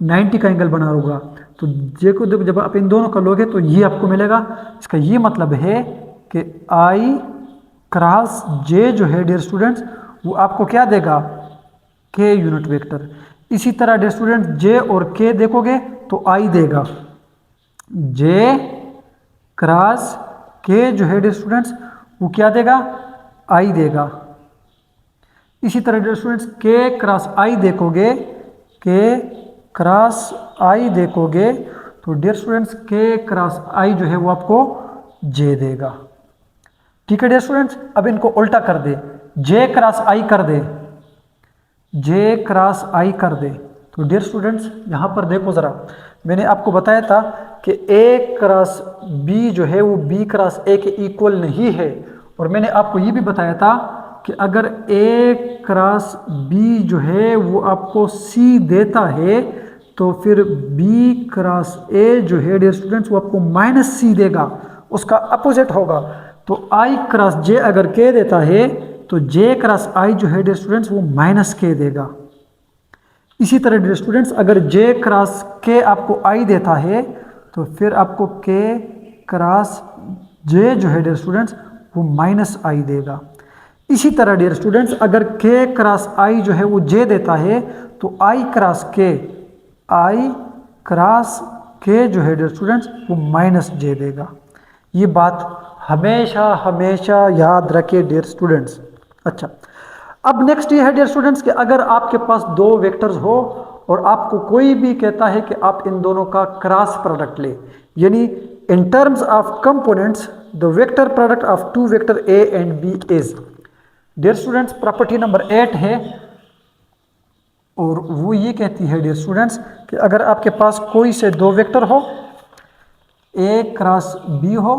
S1: 90 का एंगल बना होगा, तो जे को जब आप इन दोनों का लोगे तो ये आपको मिलेगा। इसका ये मतलब है कि आई क्रॉस जे जो है डियर स्टूडेंट्स वो आपको क्या देगा, के यूनिट वेक्टर। इसी तरह डियर स्टूडेंट जे और के देखोगे तो आई देगा, जे क्रॉस के जो है डियर स्टूडेंट्स वो क्या देगा, आई देगा। इसी तरह डियर स्टूडेंट्स के क्रॉस आई देखोगे, के क्रॉस आई देखोगे तो डियर स्टूडेंट्स के क्रॉस आई जो है वो आपको जे देगा। ठीक है डियर स्टूडेंट्स, अब इनको उल्टा कर दे, जे क्रॉस आई कर दे, जे क्रॉस आई कर दे तो डियर स्टूडेंट्स यहाँ पर देखो ज़रा, मैंने आपको बताया था कि ए क्रॉस बी जो है वो बी क्रॉस ए के इक्वल नहीं है, और मैंने आपको ये भी बताया था कि अगर ए क्रॉस बी जो है वो आपको सी देता है तो फिर बी क्रॉस ए जो है डियर स्टूडेंट्स वो आपको माइनस सी देगा, उसका अपोजिट होगा। तो आई क्रॉस जे अगर के देता है तो जे क्रॉस आई जो है डियर स्टूडेंट्स वो माइनस के देगा। इसी तरह डियर स्टूडेंट्स अगर जे क्रॉस के आपको आई देता है तो फिर आपको के क्रॉस जे जो है डियर स्टूडेंट्स वो माइनस आई देगा। इसी तरह डियर स्टूडेंट्स अगर के क्रॉस आई जो है वो जे देता है तो आई क्रॉस के, आई क्रॉस के जो है डियर स्टूडेंट्स वो माइनस जे देगा। ये बात हमेशा हमेशा याद रखे डियर स्टूडेंट्स। अच्छा, अब नेक्स्ट ये है डियर स्टूडेंट्स कि अगर आपके पास दो वेक्टर्स हो और आपको कोई भी कहता है कि आप इन दोनों का क्रॉस प्रोडक्ट ले, यानी in terms of components the vector product of two vector A and B is, dear students property number 8 है और वो ये कहती है डियर स्टूडेंट्स कि अगर आपके पास कोई से दो वेक्टर हो, ए क्रॉस बी हो,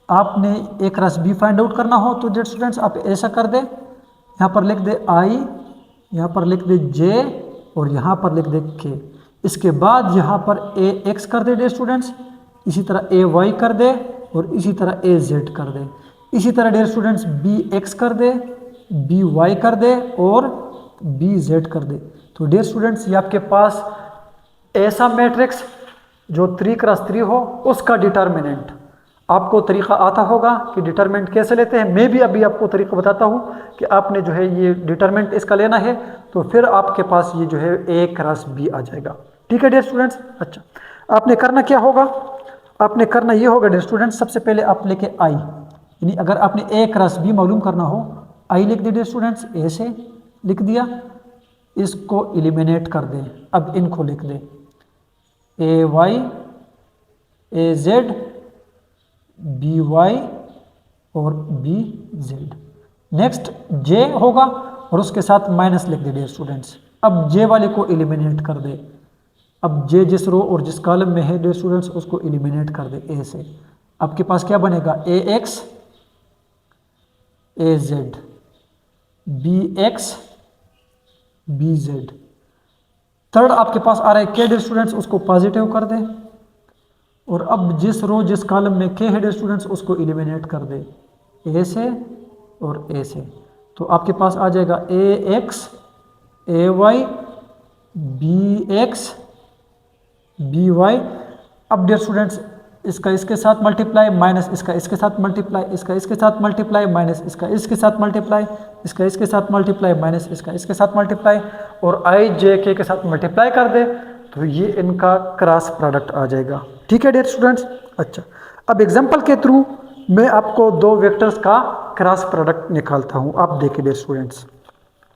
S1: आपने A cross B find out करना हो तो डियर स्टूडेंट्स आप ऐसा कर दे, यहाँ पर लिख दे आई, यहाँ पर लिख दे जे और यहाँ पर लिख दे के। इसके बाद यहाँ पर ए एक्स कर दे डियर स्टूडेंट्स, इसी तरह ए वाई कर दे और इसी तरह ए जेड कर दे। इसी तरह डियर स्टूडेंट्स बी एक्स कर दे, बी वाई कर दे और बी जेड कर दे। तो डियर स्टूडेंट्स ये आपके पास ऐसा मैट्रिक्स जो 3 क्रॉस 3 हो उसका डिटर्मिनेंट आपको तरीका आता होगा कि डिटरमिनेंट कैसे लेते हैं। मैं भी अभी आपको तरीका बताता हूँ कि आपने जो है ये डिटरमिनेंट इसका लेना है तो फिर आपके पास ये जो है ए क्रॉस बी आ जाएगा। ठीक है डियर स्टूडेंट्स। अच्छा, आपने करना क्या होगा, आपने करना ये होगा डियर स्टूडेंट्स, सबसे पहले आप लेके आई, यानी अगर आपने ए क्रॉस बी मालूम करना हो, आई लिख दे डियर स्टूडेंट्स, ए से लिख दिया, इसको एलिमिनेट कर दें। अब इनको लिख दें ए वाई, ए जेड, बी वाई और बी जेड। नेक्स्ट जे होगा और उसके साथ माइनस लिख दे डियर स्टूडेंट्स। अब जे वाले को एलिमिनेट कर दे, अब जे जिस रो और जिस कॉलम में है डियर स्टूडेंट्स उसको एलिमिनेट कर दे ए से। आपके पास क्या बनेगा, A X, A Z, B X, B Z. Third आपके पास आ रहा है के डियर स्टूडेंट्स, उसको पॉजिटिव कर दे और अब जिस रो जिस कॉलम में के है डियर स्टूडेंट्स उसको एलिमिनेट कर दे ए से और ए से। तो आपके पास आ जाएगा A X, A Y, B X, B Y. अब डियर स्टूडेंट्स इसका इसके साथ मल्टीप्लाई, माइनस इसका इसके साथ मल्टीप्लाई, इसका इसके साथ मल्टीप्लाई, माइनस इसका इसके साथ मल्टीप्लाई, इसका इसके साथ मल्टीप्लाई, माइनस इसका इसके साथ मल्टीप्लाई और आई जे के साथ मल्टीप्लाई कर दे तो ये इनका क्रॉस प्रोडक्ट आ जाएगा। ठीक है डियर स्टूडेंट्स। अच्छा, अब एग्जांपल के थ्रू मैं आपको दो वेक्टर्स का क्रॉस प्रोडक्ट निकालता हूँ, आप देखिए डियर स्टूडेंट्स।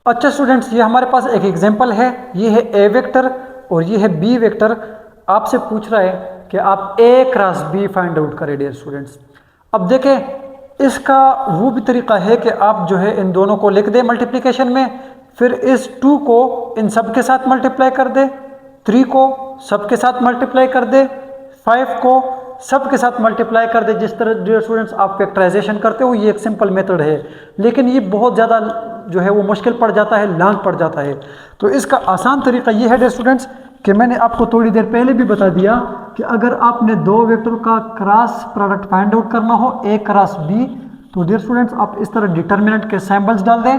S1: अच्छा स्टूडेंट्स, ये हमारे पास एक एग्जांपल है, ये है ए वेक्टर और ये है बी वेक्टर। आपसे पूछ रहा है कि आप ए क्रॉस बी फाइंड आउट करें डियर स्टूडेंट्स। अब देखें इसका वो भी तरीका है कि आप जो है इन दोनों को लिख दें मल्टीप्लिकेशन में, फिर इस 2 को इन सब के साथ मल्टीप्लाई कर दे, 3 को सब के साथ मल्टीप्लाई कर दे, 5 को सब के साथ मल्टीप्लाई कर दे। जिस तरह डियर स्टूडेंट्स आप फैक्टराइजेशन करते हो ये एक सिंपल मेथड है, लेकिन ये बहुत ज़्यादा जो है वो मुश्किल पड़ जाता है, लॉन्ग पड़ जाता है। तो इसका आसान तरीका ये है डियर स्टूडेंट्स कि मैंने आपको थोड़ी देर पहले भी बता दिया कि अगर आपने दो वेक्टर का क्रॉस प्रोडक्ट फाइंड आउट करना हो ए क्रॉस बी, तो डियर स्टूडेंट्स आप इस तरह डिटर्मिनेंट के सिंबल्स डाल दें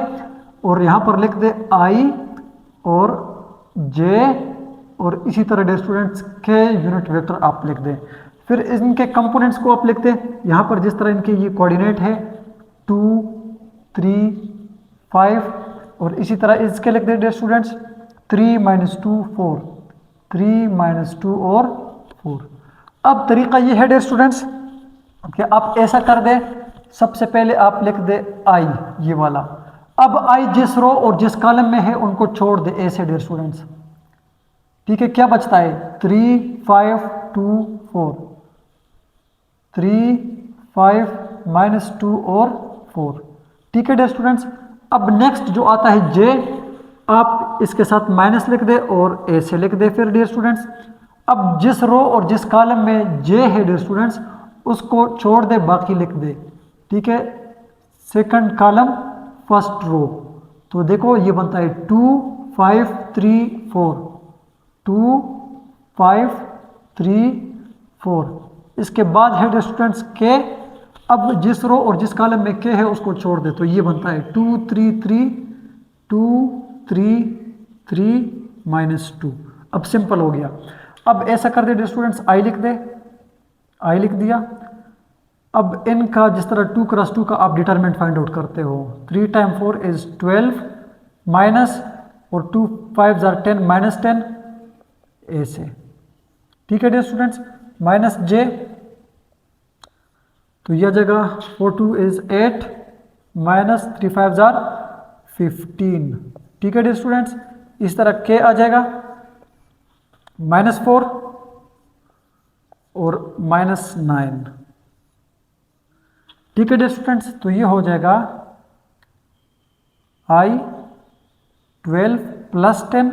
S1: और यहाँ पर लिख दें आई और जे और इसी तरह डियर स्टूडेंट्स के यूनिट वेक्टर आप लिख दें। फिर इनके कंपोनेंट्स को आप लिख दें, यहाँ पर जिस तरह इनके ये कोऑर्डिनेट है 2, 3, 5 और इसी तरह इसके लिख दें डियर स्टूडेंट्स 3 माइनस 2 4, 3 माइनस 2 और 4। अब तरीका ये है डियर स्टूडेंट्स कि आप ऐसा कर दे, सबसे पहले आप लिख दे आई, ये वाला। अब आई जिस रो और जिस कॉलम में है उनको छोड़ दे ऐसे डियर स्टूडेंट्स। ठीक है, क्या बचता है 3 5 2 4, 3 5 माइनस 2 और 4। ठीक है डियर स्टूडेंट्स, अब नेक्स्ट जो आता है जे, आप इसके साथ माइनस लिख दे और ए से लिख दे। फिर डियर स्टूडेंट्स अब जिस रो और जिस कॉलम में जे है डियर स्टूडेंट्स उसको छोड़ दे, बाकी लिख दे। ठीक है, सेकंड कॉलम फर्स्ट रो, तो देखो ये बनता है 2 5 3 4, 2 5 3 4। इसके बाद है डियर स्टूडेंट्स के, अब जिस रो और जिस कॉलम में के है उसको छोड़ दे, तो ये बनता है 2 3 3 2 3 3 माइनस 2। अब सिंपल हो गया। अब ऐसा कर दे डियर स्टूडेंट्स, आई लिख दे, आई लिख दिया। अब इनका जिस तरह 2 क्रॉस 2 का आप डिटरमिनेंट फाइंड आउट करते हो, 3 टाइम 4 इज 12 माइनस और 2 5 जार 10 माइनस 10 ए से। ठीक है डियर स्टूडेंट्स, माइनस जे, तो यह जगह 4 2 इज 8 माइनस 3 5 जार 15। ठीक है डियर स्टूडेंट्स, इस तरह के आ जाएगा -4 और -9। ठीक है डियर स्टूडेंट्स, तो ये हो जाएगा आई 12 प्लस 10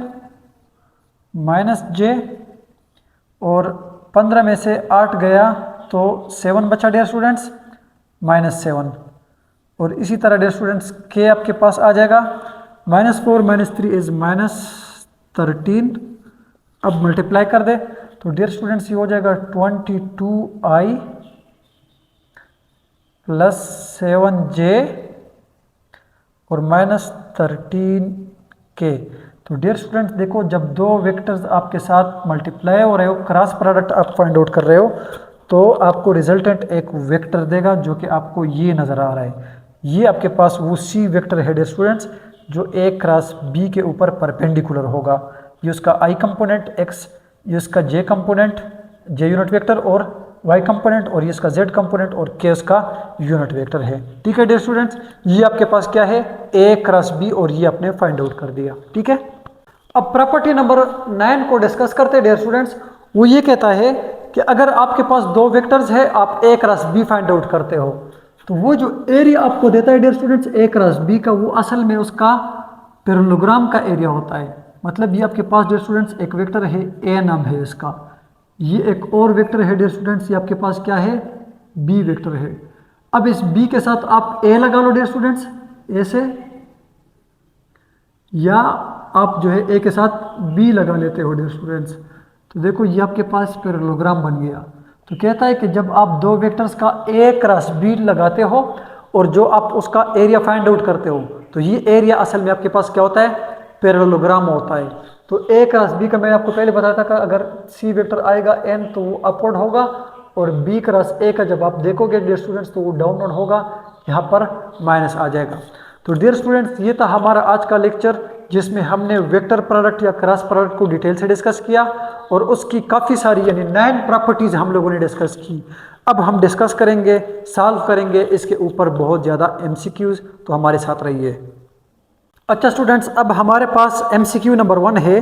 S1: माइनस जे, और 15 में से 8 गया तो 7 बचा डियर स्टूडेंट्स, -7। और इसी तरह डियर स्टूडेंट्स के आपके पास आ जाएगा -4 -3 इज -13। अब मल्टीप्लाई कर दे तो डियर स्टूडेंट्स ये हो जाएगा 22i प्लस 7j और -13k। तो डियर स्टूडेंट्स देखो, जब दो वेक्टर्स आपके साथ मल्टीप्लाई हो रहे हो, क्रॉस प्रोडक्ट आप फाइंड आउट कर रहे हो, तो आपको रिजल्टेंट एक वेक्टर देगा जो कि आपको ये नज़र आ रहा है। ये आपके पास वो सी वेक्टर है डियर स्टूडेंट्स जो ए क्रॉस बी के ऊपर परपेंडिकुलर होगा। ये उसका आई कंपोनेंट एक्स, ये उसका जे कंपोनेंट जे यूनिट वेक्टर और वाई कंपोनेंट, और ये इसका जेड कंपोनेंट और के उसका यूनिट वेक्टर है। ठीक है डियर स्टूडेंट्स, ये आपके पास क्या है ए क्रॉस बी, और ये आपने फाइंड आउट कर दिया। ठीक है, अब प्रॉपर्टी नंबर 9 को डिस्कस करते हैं डियर स्टूडेंट्स। वो ये कहता है कि अगर आपके पास दो वेक्टर्स है, आप ए क्रॉस बी फाइंड आउट करते हो, तो वो जो एरिया आपको देता है dear students A cross B का, वो असल में उसका पैरेललोग्राम का एरिया होता है। मतलब ये आपके पास डियर स्टूडेंट्स एक वेक्टर है ए नाम है इसका, ये एक और वेक्टर है डियर स्टूडेंट्स, ये आपके पास क्या है बी वेक्टर है। अब इस बी के साथ आप ए लगा लो डियर स्टूडेंट्स ऐसे, या आप जो है ए के साथ बी लगा लेते हो डियर स्टूडेंट्स। तो देखो ये आपके पास पैरेललोग्राम बन गया। तो कहता है कि जब आप दो वेक्टर्स का ए क्रॉस बी लगाते हो और जो आप उसका एरिया फाइंड आउट करते हो, तो ये एरिया असल में आपके पास क्या होता है पैरेललोग्राम होता है। तो ए क्रॉस बी का मैंने आपको पहले बताया था कि अगर सी वेक्टर आएगा एन तो वो अपवर्ड होगा, और बी क्रॉस ए का जब आप देखोगे डियर स्टूडेंट्स तो वो डाउनवर्ड होगा, यहाँ पर माइनस आ जाएगा। तो डियर स्टूडेंट्स ये था हमारा आज का लेक्चर, जिसमें हमने वेक्टर प्रोडक्ट या क्रॉस प्रोडक्ट को डिटेल से डिस्कस किया और उसकी काफ़ी सारी यानी 9 प्रॉपर्टीज़ हम लोगों ने डिस्कस की। अब हम डिस्कस करेंगे, सॉल्व करेंगे इसके ऊपर बहुत ज़्यादा MCQs, तो हमारे साथ रहिए। अच्छा स्टूडेंट्स, अब हमारे पास MCQ नंबर 1 है,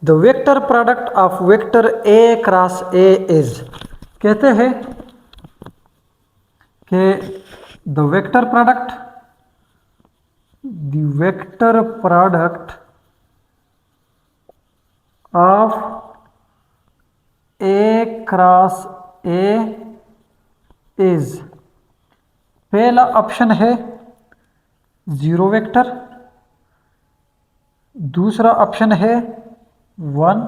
S1: the vector product of vector A cross A is. कहते हैं कि the vector product of A cross A is, पहला ऑप्शन है 0 वेक्टर, दूसरा ऑप्शन है 1,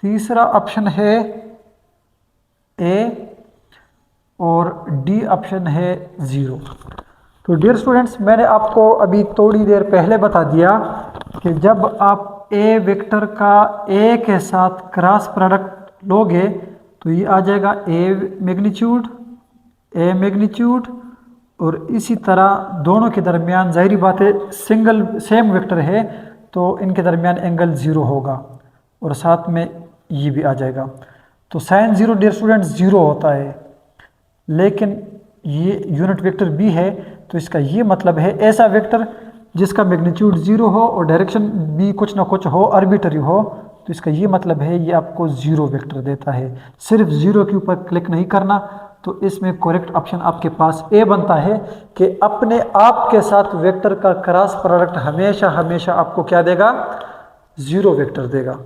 S1: तीसरा ऑप्शन है ए, और डी ऑप्शन है 0। तो डियर स्टूडेंट्स मैंने आपको अभी थोड़ी देर पहले बता दिया कि जब आप ए वेक्टर का ए के साथ क्रॉस प्रोडक्ट लोगे तो ये आ जाएगा ए मैग्नीट्यूड, और इसी तरह दोनों के दरमियान जाहिर बात है सिंगल सेम वेक्टर है, तो इनके दरमियान एंगल 0 होगा और साथ में ये भी आ जाएगा। तो साइन 0 डियर स्टूडेंट्स 0 होता है, लेकिन ये यूनिट वेक्टर भी है, तो इसका ये मतलब है ऐसा वेक्टर जिसका मैग्नीट्यूड 0 हो और डायरेक्शन भी कुछ ना कुछ हो, आर्बिट्ररी हो, तो इसका ये मतलब है ये आपको 0 वेक्टर देता है। सिर्फ 0 के ऊपर क्लिक नहीं करना, तो इसमें करेक्ट ऑप्शन आपके पास ए बनता है कि अपने आप के साथ वेक्टर का क्रॉस प्रोडक्ट हमेशा हमेशा आपको क्या देगा, 0 वेक्टर देगा।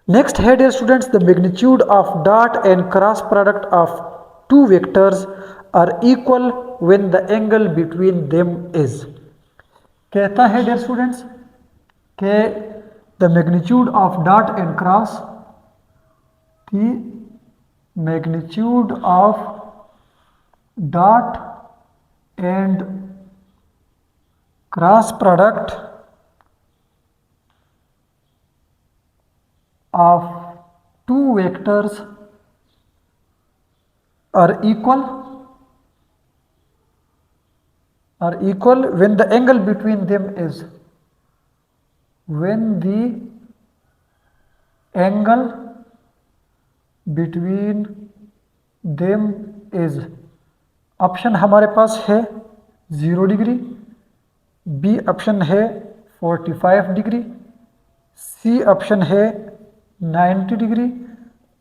S1: नेक्स्ट है dear students, the magnitude of dot and cross product of two vectors are equal when the angle between them is. कहता है डियर स्टूडेंट्स कि the magnitude of dot and cross, की magnitude of dot and cross product of two vectors are equal when the angle between them is, when the angle between them is। Option हमारे पास है 0 degree, B option है 45 degree, C option है 90 degree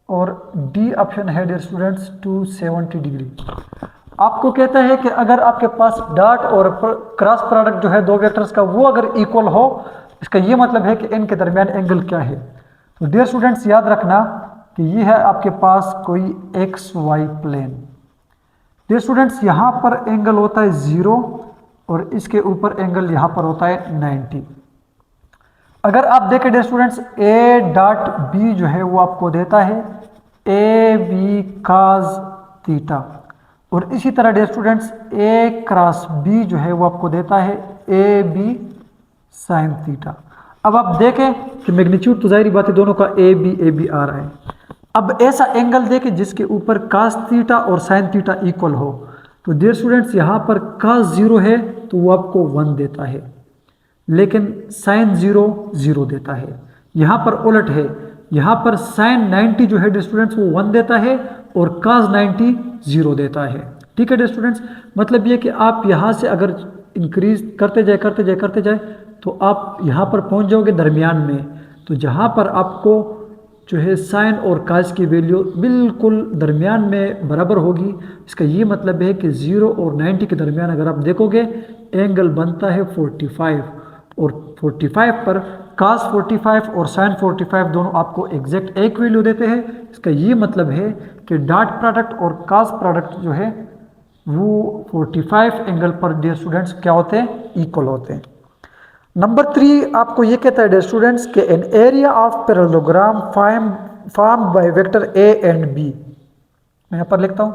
S1: और D option है dear students 270 degree. आपको कहता है कि अगर आपके पास डॉट और क्रॉस प्रोडक्ट जो है दो वेक्टर्स का वो अगर इक्वल हो, इसका ये मतलब है कि इनके दरमियान एंगल क्या है। तो डियर स्टूडेंट्स याद रखना कि ये है आपके पास कोई X Y plane. Dear students यहाँ पर एंगल होता है 0 और इसके ऊपर एंगल यहाँ पर होता है 90। अगर आप देखें dear students, A dot B जो है वो आपको देता है ए बी काज थीटा, और इसी तरह dear students A cross B जो है वो आपको देता है ए बी साइन थीटा। अब आप देखें कि मैग्नीट्यूड तो जाहिर बात है दोनों का ए बी आ रहा है। अब ऐसा एंगल देखें जिसके ऊपर कास थीटा और साइन थीटा इक्वल हो, तो डियर स्टूडेंट्स यहाँ पर कास 0 है तो वो आपको 1 देता है, लेकिन साइन 0 देता है। यहाँ पर उलट है, यहाँ पर साइन 90 जो है डियर स्टूडेंट्स वो 1 देता है और कास 90 0 देता है। ठीक है डियर स्टूडेंट्स, मतलब ये कि आप यहाँ से अगर इंक्रीज करते जाए तो आप यहाँ पर पहुँच जाओगे दरमियान में, तो जहाँ पर आपको जो है साइन और कास की वैल्यू बिल्कुल दरमियान में बराबर होगी। इसका ये मतलब है कि 0 और 90 के दरमियान अगर आप देखोगे एंगल बनता है 45, और 45 पर कास 45 और साइन 45 दोनों आपको एग्जैक्ट एक वैल्यू देते हैं। इसका ये मतलब है कि डॉट प्रोडक्ट और कास प्रोडक्ट जो है वो 45 एंगल पर डियर स्टूडेंट्स क्या होते हैं, इक्वल होते हैं। नंबर 3 आपको ये कहता है डियर स्टूडेंट्स कि an area of parallelogram formed by vector A and B. मैं यहाँ पर लिखता हूँ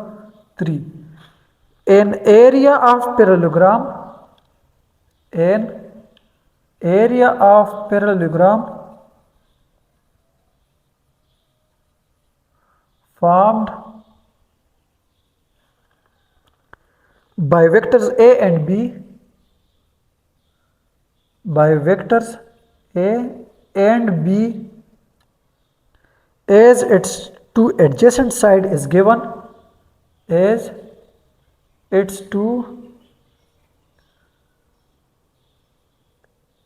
S1: 3, an area of parallelogram, an area of parallelogram formed by vectors a and b, by vectors a and b as its two adjacent side is given, as its two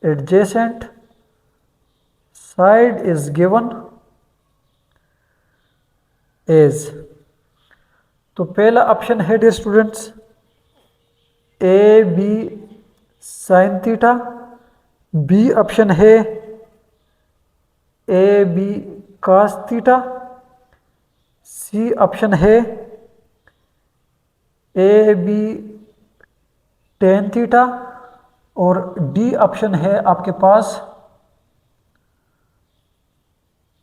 S1: adjacent side is given as। तो पहला option है dear students A B sine theta, B option है A B cos theta, C option है A B tan theta और D option है आपके पास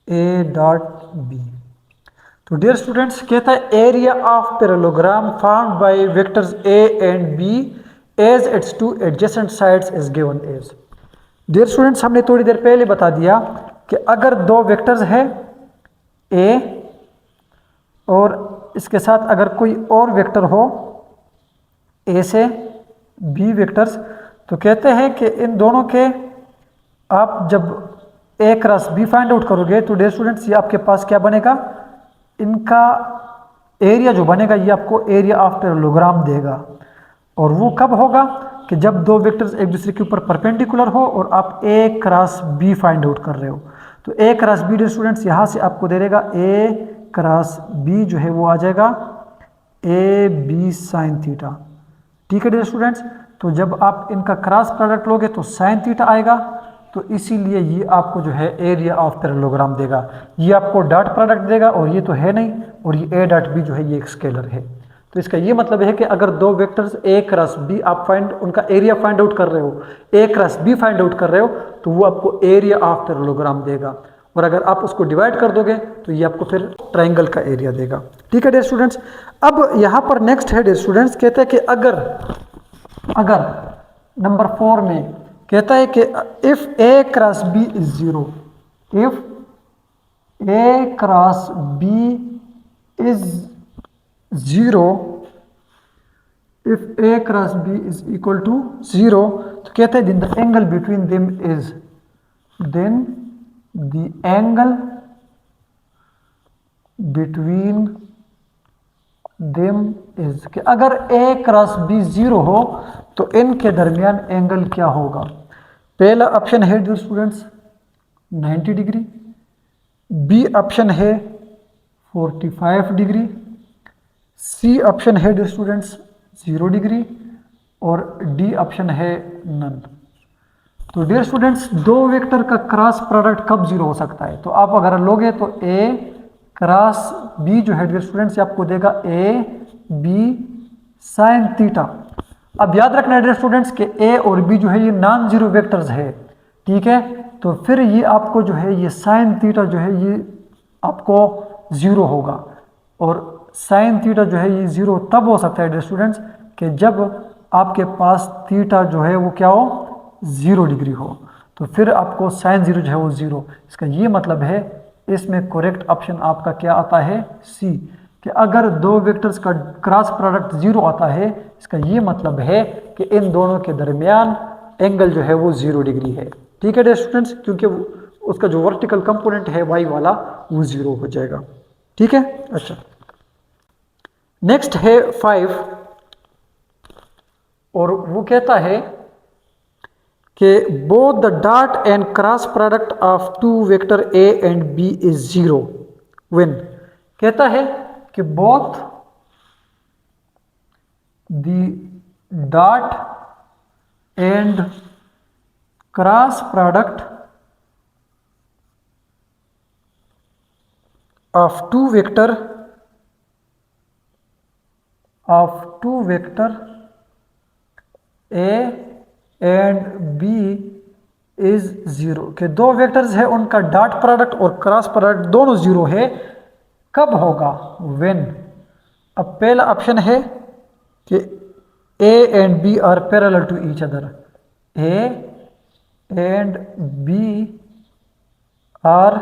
S1: A dot B. तो डियर स्टूडेंट्स कहता है area of parallelogram formed by vectors A and B as its two adjacent sides is given as. Dear students हमने थोड़ी देर पहले बता दिया कि अगर दो वेक्टर्स है ए और इसके साथ अगर कोई और वेक्टर हो ए से बी वेक्टर्स, तो कहते हैं कि इन दोनों के आप जब ए क्रॉस बी फाइंड आउट करोगे तो डियर स्टूडेंट्स ये आपके पास क्या बनेगा, इनका एरिया जो बनेगा ये आपको एरिया ऑफ पैरेललोग्राम देगा। और वो कब होगा कि जब दो वेक्टर्स एक दूसरे के ऊपर परपेंडिकुलर हो और आप ए क्रॉस बी फाइंड आउट कर रहे हो। तो ए क्रॉस बी डियर स्टूडेंट्स यहाँ से आपको दे देगा ए क्रॉस बी जो है वो आ जाएगा ए बी साइन थीटा। ठीक है डियर स्टूडेंट्स, तो जब आप इनका क्रॉस प्रोडक्ट लोगे तो साइन थीटा आएगा, तो इसीलिए ये आपको जो है एरिया ऑफ पैरेललोग्राम देगा। ये आपको डॉट प्रोडक्ट देगा और ये तो है नहीं, और ये ए डॉट बी जो है ये एक स्केलर है। तो इसका ये मतलब है कि अगर दो वेक्टर्स ए क्रॉस बी आप उनका एरिया फाइंड आउट कर रहे हो, ए क्रॉस बी फाइंड आउट कर रहे हो, तो वो आपको एरिया ऑफ पैरेललोग्राम देगा। और अगर आप उसको डिवाइड कर दोगे तो ये आपको फिर ट्राइंगल का एरिया देगा। ठीक है डियर स्टूडेंट्स, अब यहाँ पर नेक्स्ट है डियर स्टूडेंट्स, कहते हैं कि अगर नंबर 4 में कहता है कि if A cross B is zero, if A cross B is zero, if A cross B is equal to zero, तो कहते हैं the angle between them is, then the angle between them is, कि अगर ए cross B zero हो तो इनके दरमियान angle क्या होगा। पहला ऑप्शन है dear students 90 degree, B option है 45 डिग्री, सी ऑप्शन है डियर स्टूडेंट्स 0 डिग्री, और डी ऑप्शन है नन। तो डियर स्टूडेंट्स दो वेक्टर का क्रॉस प्रोडक्ट कब जीरो हो सकता है, तो आप अगर लोगे तो ए क्रॉस बी जो है डियर स्टूडेंट्स आपको देगा ए बी साइन थीटा। अब याद रखना डियर स्टूडेंट्स कि ए और बी जो है ये नॉन जीरो वेक्टर्स है। ठीक है, तो फिर ये आपको जो है ये साइन थीटा जो है ये आपको जीरो होगा, और साइन थीटा जो है ये जीरो तब हो सकता है डियर स्टूडेंट्स कि जब आपके पास थीटा जो है वो क्या हो, 0 डिग्री हो, तो फिर आपको साइन जीरो जो है वो जीरो। इसका ये मतलब है इसमें करेक्ट ऑप्शन आपका क्या आता है, सी, कि अगर दो वेक्टर्स का क्रॉस प्रोडक्ट जीरो आता है, इसका ये मतलब है कि इन दोनों के दरमियान एंगल जो है वो 0 डिग्री है। ठीक है डियर स्टूडेंट्स, क्योंकि उसका जो वर्टिकल कंपोनेंट है वाई वाला वो 0 हो जाएगा। ठीक है, अच्छा नेक्स्ट है 5, और वो कहता है कि both the dot and cross product of two vector A and B is zero when, कहता है कि both the dot and cross product of two vector A and B is zero, कि दो वेक्टर्स है उनका डॉट प्रोडक्ट और cross product दोनों zero है, कब होगा, व्हेन। अब पहला ऑप्शन है कि A and B are parallel to each other, A and B are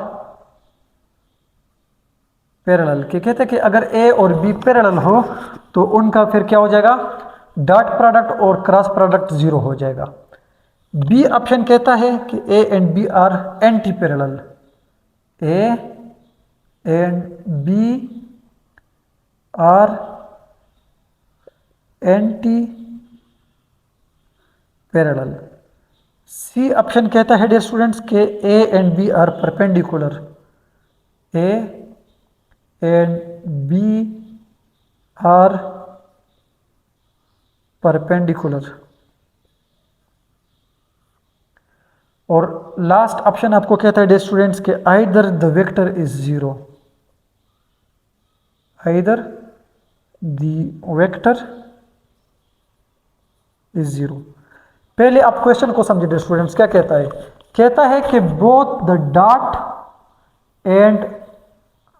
S1: parallel, कि कहते हैं कि अगर ए और बी पैरेलल हो तो उनका फिर क्या हो जाएगा, डॉट प्रोडक्ट और क्रॉस प्रोडक्ट जीरो हो जाएगा। बी ऑप्शन कहता है कि A and B are anti parallel, A and B are anti parallel. C option कहता है डियर स्टूडेंट्स के A and B are perpendicular, A and B are perpendicular. और last option आपको कहता है डियर स्टूडेंट्स के either the vector is zero, either the vector is zero. पहले आप क्वेश्चन को समझिए डियर स्टूडेंट्स, क्या कहता है, कहता है कि both the dot and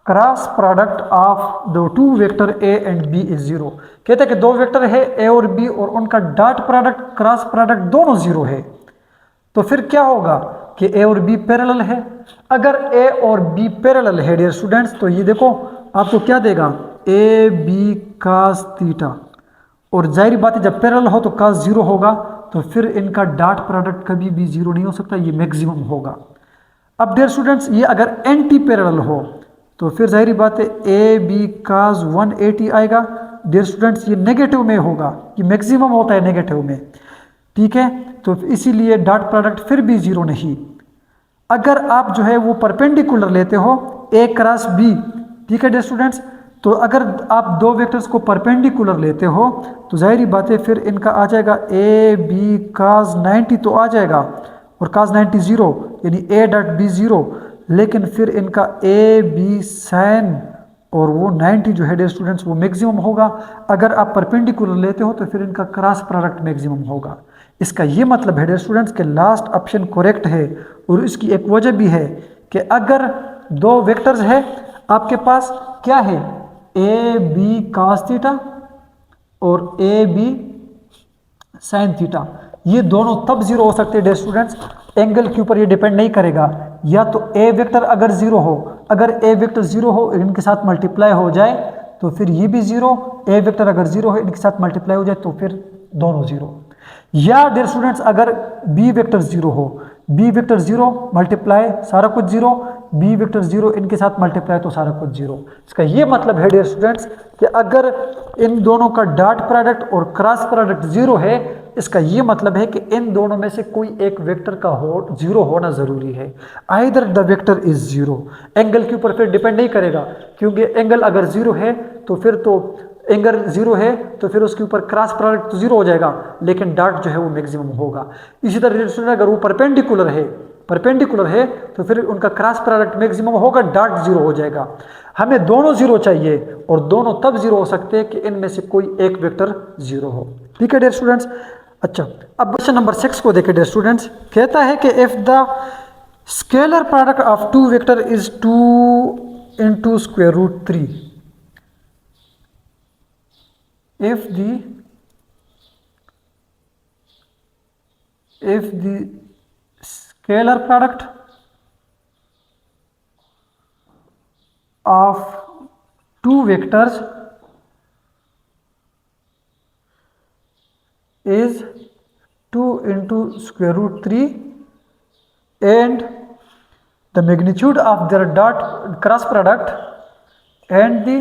S1: cross product of the two vector A and B is zero. कहते हैं कि दो वेक्टर है ए और बी और उनका डॉट प्रोडक्ट क्रॉस प्रोडक्ट दोनों जीरो है, तो फिर क्या होगा कि ए और बी पैरेलल है। अगर ए और बी पैरेलल है डियर स्टूडेंट्स, तो ये देखो आपको क्या देगा, ए बी कास थीटा, और जाहिर बात है जब पैरेलल हो तो कास जीरो होगा, तो फिर इनका डॉट प्रोडक्ट कभी भी जीरो नहीं हो सकता, ये मैक्सिमम होगा। अब डियर स्टूडेंट्स ये अगर एंटी पैरेलल हो तो फिर जाहिर बात है ए बी काज 180 आएगा। डियर स्टूडेंट्स ये नेगेटिव में होगा, ये मैक्सिमम होता है नेगेटिव में, ठीक है, तो इसीलिए डॉट प्रोडक्ट फिर भी जीरो नहीं। अगर आप जो है वो परपेंडिकुलर लेते हो ए क्रॉस बी, ठीक है डियर स्टूडेंट्स, तो अगर आप दो वेक्टर्स को परपेंडिकुलर लेते हो तो जाहिर बात है फिर इनका आ जाएगा ए बी काज 90 तो आ जाएगा, और काज 90 जीरो यानी ए डॉट बी जीरो, लेकिन फिर इनका ए बी साइन और वो 90 जो है डियर स्टूडेंट्स वो मैक्सिमम होगा। अगर आप परपेंडिकुलर लेते हो तो फिर इनका क्रॉस प्रोडक्ट मैक्सिमम होगा। इसका ये मतलब है डियर स्टूडेंट्स कि लास्ट ऑप्शन करेक्ट है, और इसकी एक वजह भी है कि अगर दो वेक्टर्स है आपके पास क्या है ए बी कास थीटा और ए बी साइन थीटा, ये दोनों तब जीरो हो सकते हैं डियर स्टूडेंट्स, एंगल के ऊपर ये डिपेंड नहीं करेगा। या तो ए वेक्टर अगर जीरो हो, अगर ए वेक्टर जीरो हो इनके साथ मल्टीप्लाई हो जाए तो फिर ये भी जीरो, ए वेक्टर अगर जीरो है इनके साथ मल्टीप्लाई हो जाए तो फिर दोनों जीरो। या डियर स्टूडेंट्स अगर बी वेक्टर जीरो हो, बी वेक्टर जीरो मल्टीप्लाई सारा कुछ जीरो, बी वेक्टर जीरो इनके साथ मल्टीप्लाई तो सारा कुछ जीरो। इसका ये मतलब है डियर स्टूडेंट्स कि अगर इन दोनों का डॉट प्रोडक्ट और क्रॉस प्रोडक्ट जीरो है, इसका ये मतलब है कि इन दोनों में से कोई एक वेक्टर का जीरो होना जरूरी है। Either the vector is zero, angle के ऊपर फिर डिपेंड नहीं करेगा, क्योंकि एंगल अगर जीरो है तो फिर तो एंगल जीरो है तो फिर उसके ऊपर क्रॉस प्रोडक्ट तो जीरो हो जाएगा, लेकिन डॉट जो है वो मैक्सिमम होगा। इसी तरह अगर वो परपेंडिकुलर है तो फिर उनका क्रॉस प्रोडक्ट मैक्सिमम होगा, डॉट जीरो हो जाएगा। हमें दोनों जीरो चाहिए, और दोनों तब जीरो हो सकते हैं कि इनमें से कोई एक वेक्टर जीरो हो, ठीक है डियर स्टूडेंट्स। अच्छा अब क्वेश्चन नंबर 6 को देखें डियर स्टूडेंट्स, कहता है कि if the scalar product of two vector is 2 into square root 3, if the scalar product of two vectors is 2 into square root 3 and the magnitude of their dot cross product and the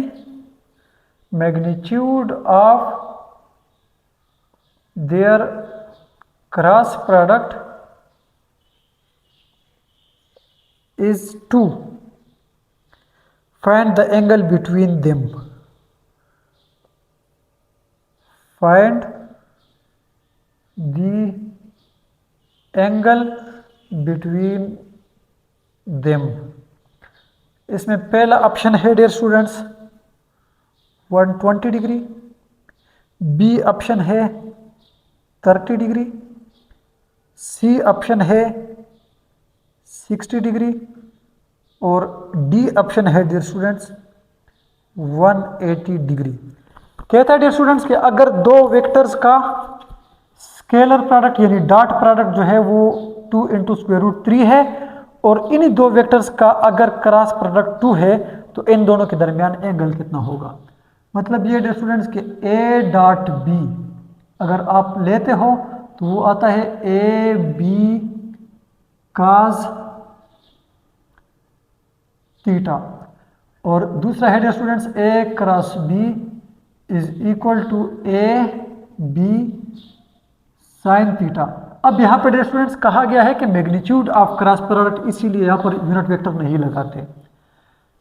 S1: magnitude of their cross product is 2, find the angle between them. Find the angle between them. इसमें पहला option है dear students 120 degree, B option है 30 degree, C option है 60 degree, और D option है dear students 180 degree. कहता है dear students कि अगर दो वेक्टर्स का स्केलर प्रोडक्ट यानी डॉट प्रोडक्ट जो है वो 2 into square root 3 है, और इन दो वेक्टर्स का अगर क्रॉस प्रोडक्ट 2 है तो इन दोनों के दरमियान एंगल कितना होगा। मतलब ये डियर स्टूडेंट्स कि ए डॉट बी अगर आप लेते हो तो वो आता है ए बी काज थीटा, और दूसरा है dear students A cross B is equal to A B sine theta. अब यहाँ पर डियर स्टूडेंट्स कहा गया है कि मैग्नीट्यूड ऑफ क्रॉस प्रोडक्ट, इसीलिए यहाँ पर यूनिट वेक्टर नहीं लगाते।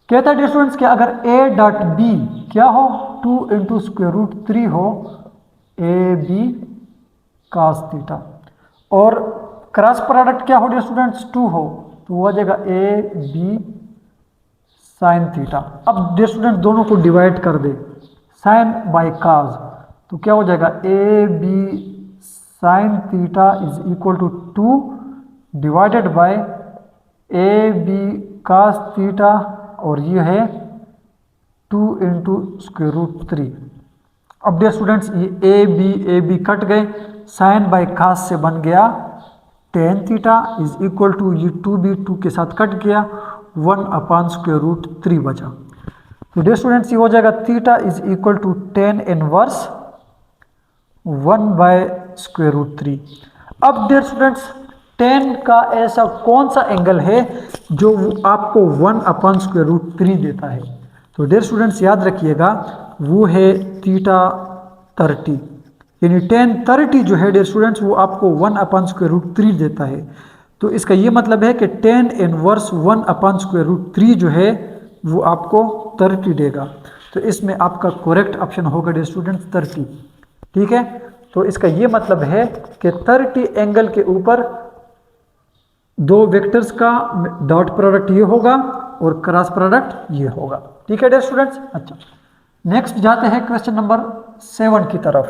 S1: कहता है डियर स्टूडेंट्स कि अगर ए डॉट बी क्या हो 2 into square root 3 हो ए बी कास थीटा, और क्रॉस प्रोडक्ट क्या हो डियर स्टूडेंट्स 2 हो तो वो आ जाएगा ए बी साइन थीटा। अब डियर स्टूडेंट्स दोनों को डिवाइड कर दे साइन बाय काज, तो क्या हो जाएगा A B sine theta is equal to 2 divided by A B cos theta, और ये है 2 into square root 3। अब डियर स्टूडेंट्स ये ए बी कट गए, साइन बाय कास से बन गया tan theta is equal to ये 2b 2 के साथ कट गया 1/√3 बचा। तो डियर स्टूडेंट्स ये हो जाएगा theta is equal to 10 inverse 1/√3। अब डियर स्टूडेंट्स, tan का ऐसा कौन सा एंगल है जो आपको 1/√3 देता है? तो डियर स्टूडेंट्स याद रखिएगा, वो है θ30, यानी tan30 जो है डियर स्टूडेंट्स वो आपको 1/√3 देता है। तो इसका ये मतलब है कि tan इनवर्स 1/√3 जो है वो आपको 30 देगा। तो इसमें आपका करेक्ट ऑप्शन होगा डियर स्टूडेंट्स 30। ठीक है, तो इसका ये मतलब है कि 30 एंगल के ऊपर दो वेक्टर्स का डॉट प्रोडक्ट ये होगा और क्रॉस प्रोडक्ट ये होगा। ठीक है डियर स्टूडेंट्स। अच्छा, नेक्स्ट जाते हैं क्वेश्चन नंबर 7 की तरफ।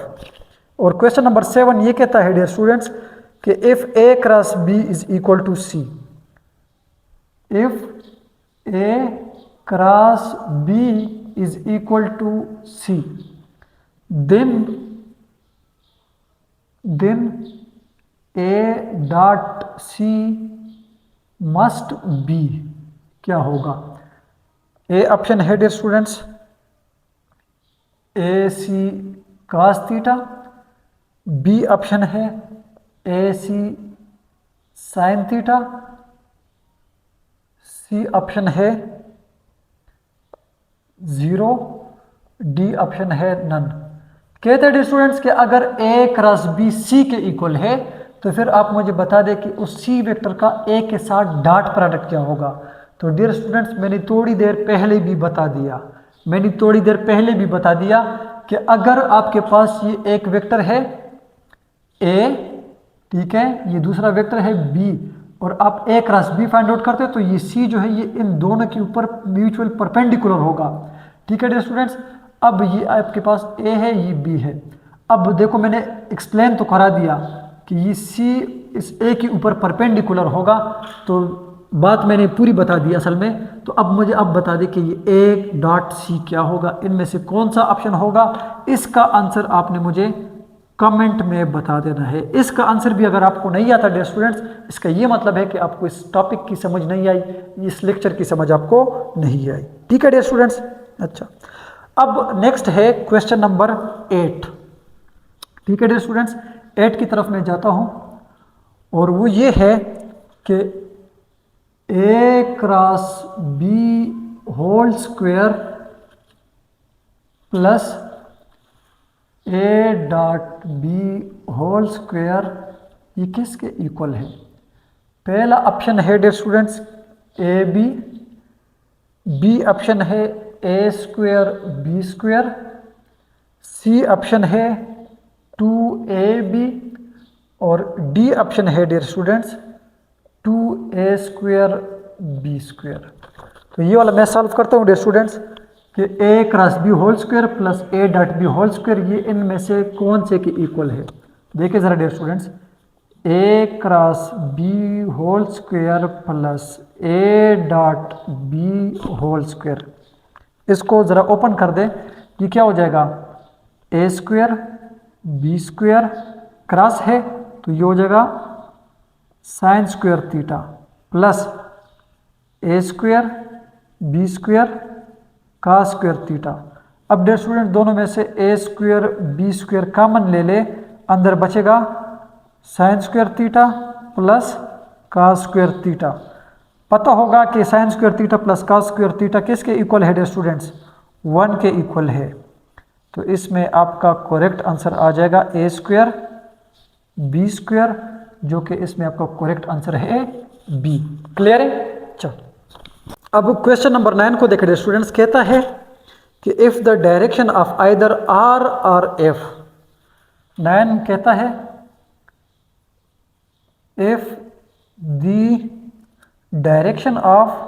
S1: और क्वेश्चन नंबर 7 ये कहता है डियर स्टूडेंट्स कि if A cross B is equal to C, if A cross B is equal to C, then A dot C must be क्या होगा? ए ऑप्शन है dear students A C cos theta, B option है A C sine theta, C option है 0, D option है none. कहते हैं dear students कि अगर ए क्रॉस बी सी के इक्वल है तो फिर आप मुझे बता दें कि उस सी वेक्टर का ए के साथ डॉट प्रोडक्ट क्या होगा। तो डियर स्टूडेंट्स मैंने थोड़ी देर पहले भी बता दिया कि अगर आपके पास ये एक वेक्टर है ए, ठीक है, ये दूसरा वेक्टर है बी, और आप ए क्रॉस बी फाइंड आउट करते हो तो ये सी जो है ये इन दोनों के ऊपर म्यूचुअल परपेंडिकुलर होगा। ठीक है डियर स्टूडेंट्स। अब ये आपके पास ए है, ये बी है। अब देखो मैंने एक्सप्लेन तो करा दिया कि ये सी इस ए के ऊपर परपेंडिकुलर होगा, तो बात मैंने पूरी बता दी असल में। तो अब मुझे बता दें कि ये ए डॉट सी क्या होगा, इनमें से कौन सा ऑप्शन होगा। इसका आंसर आपने मुझे कमेंट में बता देना है। इसका आंसर भी अगर आपको नहीं आता डियर स्टूडेंट्स, इसका ये मतलब है कि आपको इस टॉपिक की समझ नहीं आई, इस लेक्चर की समझ आपको नहीं आई। ठीक है डियर स्टूडेंट्स। अच्छा, अब नेक्स्ट है क्वेश्चन नंबर 8। ठीक है डियर स्टूडेंट्स, 8 की तरफ मैं जाता हूं और वो ये है कि A cross B whole square plus A dot B whole square ये किसके इक्वल है? पहला ऑप्शन है dear students A B, B option है A square B square, C option है 2ab, और डी ऑप्शन है डियर स्टूडेंट्स 2a² b²। तो ये वाला मैं सॉल्व करता हूँ डियर स्टूडेंट्स कि A cross B whole square plus A dot B whole square ये इनमें से कौन से के इक्वल है? देखिए ज़रा dear students, A cross B whole square plus A dot B whole square, इसको ज़रा ओपन कर दें, ये क्या हो जाएगा? A square B square cross है तो ये हो जाएगा sine square theta plus A square B square का स्क्वायर थीटा। अब डियर स्टूडेंट दोनों में से A square B square common ले ले, अंदर बचेगा साइन स्क्वायर थीटा प्लस का स्क्वायर थीटा। पता होगा कि साइन स्क्वायर थीटा प्लस का स्क्वायर थीटा किसके इक्वल है डियर स्टूडेंट्स? 1 के इक्वल है। तो इसमें आपका करेक्ट आंसर आ जाएगा ए स्क्वायर बी स्क्वायर, जो कि इसमें आपका करेक्ट आंसर है बी। क्लियर है? चलो अब क्वेश्चन नंबर 9 को देखें स्टूडेंट्स। कहता है कि if the direction of either R और एफ, 9 कहता है if the direction of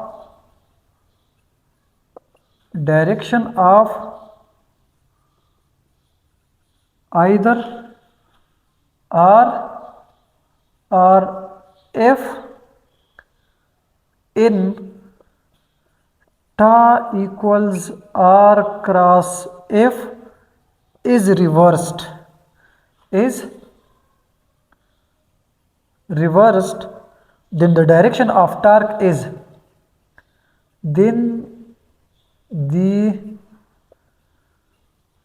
S1: either R और F in tau equals r cross f is reversed, then the direction of torque is, then the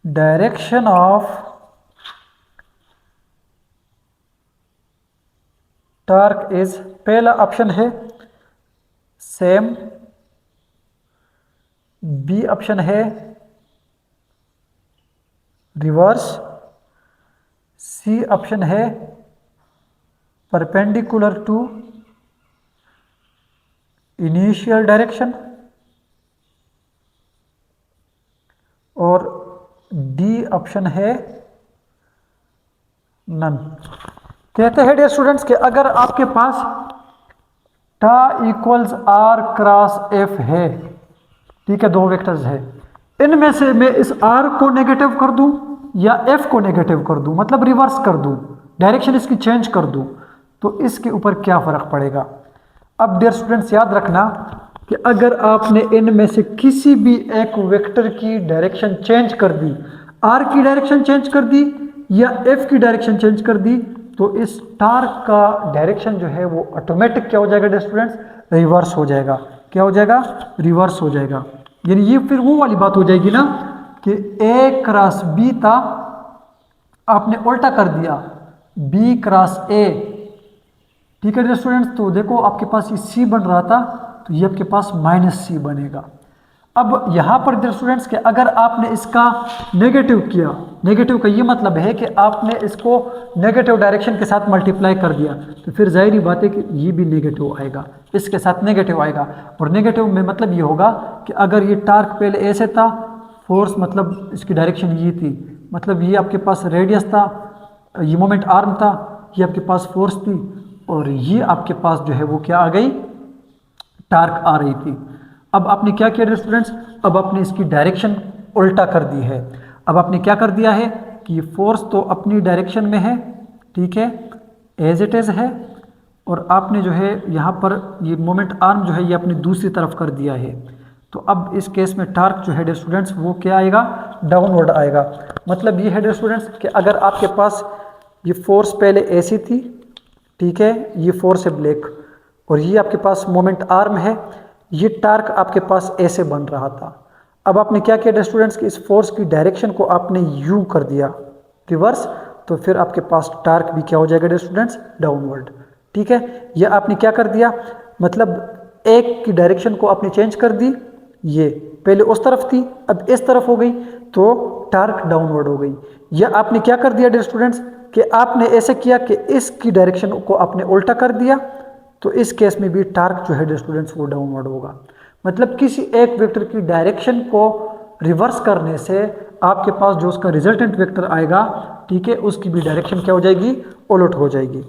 S1: direction of torque is, पहला option है same, B option है reverse, सी option है perpendicular to initial direction, और D option है none. कहते हैं dear students कि अगर आपके पास टा इक्वल्स आर क्रॉस एफ है, ठीक है, दो वेक्टर्स है, इनमें से मैं इस आर को नेगेटिव कर दूं या एफ को नेगेटिव कर दूं, मतलब रिवर्स कर दूं, डायरेक्शन इसकी चेंज कर दूं, तो इसके ऊपर क्या फर्क पड़ेगा। अब डियर स्टूडेंट्स याद रखना कि अगर आपने इनमें से किसी भी एक वेक्टर की डायरेक्शन चेंज कर दी, आर की डायरेक्शन चेंज कर दी या एफ की डायरेक्शन चेंज कर दी, तो इस टार्क का डायरेक्शन जो है वो ऑटोमेटिक क्या हो जाएगा डियर स्टूडेंट्स, रिवर्स हो जाएगा। क्या हो जाएगा, रिवर्स हो जाएगा। यानी ये फिर वो वाली बात हो जाएगी ना कि ए क्रॉस बी था, आपने उल्टा कर दिया बी क्रॉस ए, ठीक है डियर स्टूडेंट्स। तो देखो आपके पास ये सी बन रहा था, तो ये आपके पास माइनस सी बनेगा। अब यहाँ पर डियर स्टूडेंट्स कि अगर आपने इसका नेगेटिव किया, नेगेटिव का ये मतलब है कि आपने इसको नेगेटिव डायरेक्शन के साथ मल्टीप्लाई कर दिया, तो फिर जाहिर ही बात है कि ये भी नेगेटिव आएगा, इसके साथ नेगेटिव आएगा। और नेगेटिव में मतलब ये होगा कि अगर ये टार्क पहले ऐसे था, फोर्स मतलब इसकी डायरेक्शन ये थी, मतलब ये आपके पास रेडियस था, ये मोमेंट आर्म था, ये आपके पास फोर्स थी, और ये आपके पास जो है वो क्या आ गई, टार्क आ रही थी। अब आपने क्या किया स्टूडेंट्स, अब आपने इसकी डायरेक्शन उल्टा कर दी है। अब आपने क्या कर दिया है कि ये फोर्स तो अपनी डायरेक्शन में है, ठीक है, एज इट इज़ है, और आपने जो है यहाँ पर ये मोमेंट आर्म जो है ये अपनी दूसरी तरफ कर दिया है। तो अब इस केस में टार्क जो है डियर स्टूडेंट्स वो क्या आएगा, डाउनवर्ड आएगा। मतलब ये है डियर स्टूडेंट्स कि अगर आपके पास ये फोर्स पहले ऐसी थी, ठीक है, ये फोर्स है ब्लैक, और ये आपके पास मोमेंट आर्म है, ये टार्क आपके पास ऐसे बन रहा था। अब आपने क्या किया डियर स्टूडेंट्स कि इस फोर्स की डायरेक्शन को आपने यू कर दिया रिवर्स, तो फिर आपके पास टार्क भी क्या हो जाएगा डियर स्टूडेंट्स, डाउनवर्ड, ठीक है। ये आपने क्या कर दिया, मतलब एक की डायरेक्शन को आपने चेंज कर दी, ये पहले उस तरफ थी अब इस तरफ हो गई, तो टार्क डाउनवर्ड हो गई। यह आपने क्या कर दिया डियर स्टूडेंट्स कि आपने ऐसे किया कि इसकी डायरेक्शन को आपने उल्टा कर दिया, तो इस केस में भी टार्क जो है डियर स्टूडेंट्स वो डाउनवर्ड होगा। मतलब किसी एक वेक्टर की डायरेक्शन को रिवर्स करने से आपके पास जो उसका रिजल्टेंट वेक्टर आएगा, ठीक है, उसकी भी डायरेक्शन क्या हो जाएगी, उलट हो जाएगी।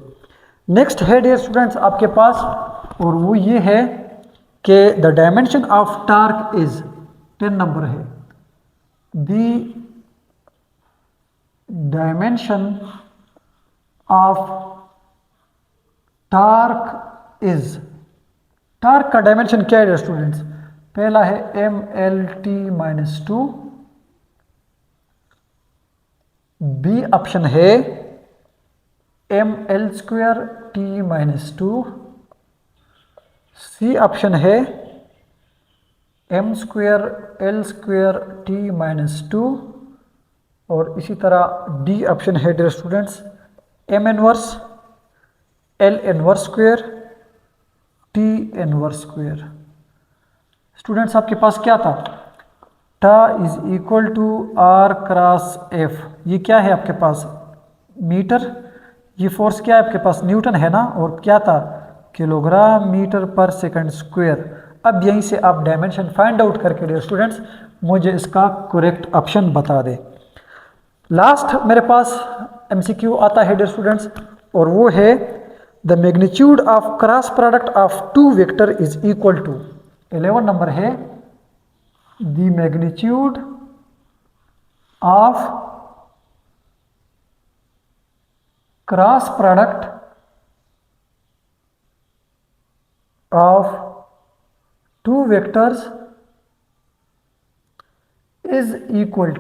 S1: नेक्स्ट है डियर स्टूडेंट्स आपके पास, और वो ये है कि the dimension of torque is 10 number है, the dimension of torque is, torque का डायमेंशन क्या है स्टूडेंट्स, पहला है MLT-2, बी ऑप्शन है ML²T-2, सी ऑप्शन है M²L²T-2, और इसी तरह डी ऑप्शन है dear students M−1L−² T−²। Students आपके पास क्या था, tau is equal to R cross F, ये क्या है आपके पास मीटर, ये फोर्स क्या है आपके पास न्यूटन है ना, और क्या था किलोग्राम मीटर पर सेकंड स्क्वायर। अब यहीं से आप डायमेंशन फाइंड आउट करके डियर स्टूडेंट्स मुझे इसका करेक्ट ऑप्शन बता दें। लास्ट मेरे पास MCQ आता है डियर स्टूडेंट्स, और वो है the magnitude of cross product of two vector is equal to, 11 number है, the magnitude of cross product of two vectors is equal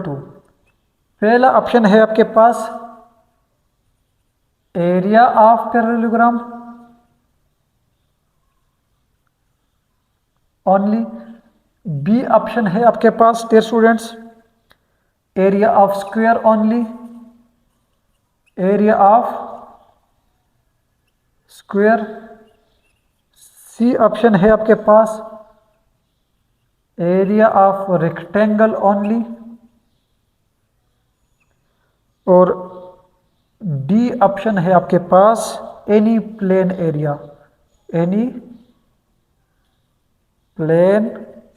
S1: to, पहला ऑप्शन है आपके पास area of parallelogram only, B option है आपके पास dear students area of square only, area of square, C option है आपके पास एरिया ऑफ रेक्टेंगल ओनली, और डी ऑप्शन है आपके पास any plane area, any plane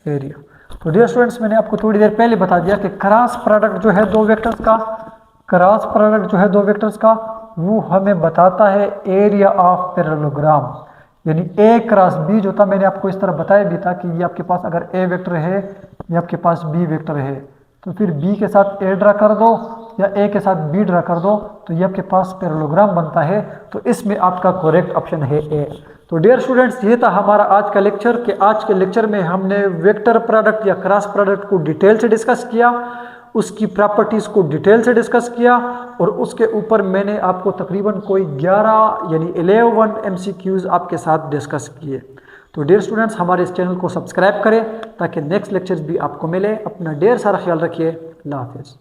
S1: area. तो डियर स्टूडेंट्स, मैंने आपको थोड़ी देर पहले बता दिया कि क्रॉस प्रोडक्ट जो है दो वेक्टर्स का, क्रॉस प्रोडक्ट जो है दो वेक्टर्स का, वो हमें बताता है एरिया ऑफ पैरेललोग्राम, यानी ए क्रॉस बी जो था, मैंने आपको इस तरह बताया भी था कि ये आपके पास अगर ए वेक्टर है, ये आपके पास बी वेक्टर है, तो फिर बी के साथ ए ड्रा कर दो या ए के साथ बी ड्रा कर दो, तो ये आपके पास पैरेललोग्राम बनता है। तो इसमें आपका करेक्ट ऑप्शन है ए। तो डियर स्टूडेंट्स, ये था हमारा आज का लेक्चर कि आज के लेक्चर में हमने वेक्टर प्रोडक्ट या क्रॉस प्रोडक्ट को डिटेल से डिस्कस किया, उसकी प्रॉपर्टीज़ को डिटेल से डिस्कस किया, और उसके ऊपर मैंने आपको तकरीबन कोई 11 यानी 11 MCQs आपके साथ डिस्कस किए। तो डियर स्टूडेंट्स, हमारे इस चैनल को सब्सक्राइब करें ताकि नेक्स्ट लेक्चर्स भी आपको मिले। अपना ढेर सारा ख्याल रखिए। अल्लाह हाफिज़।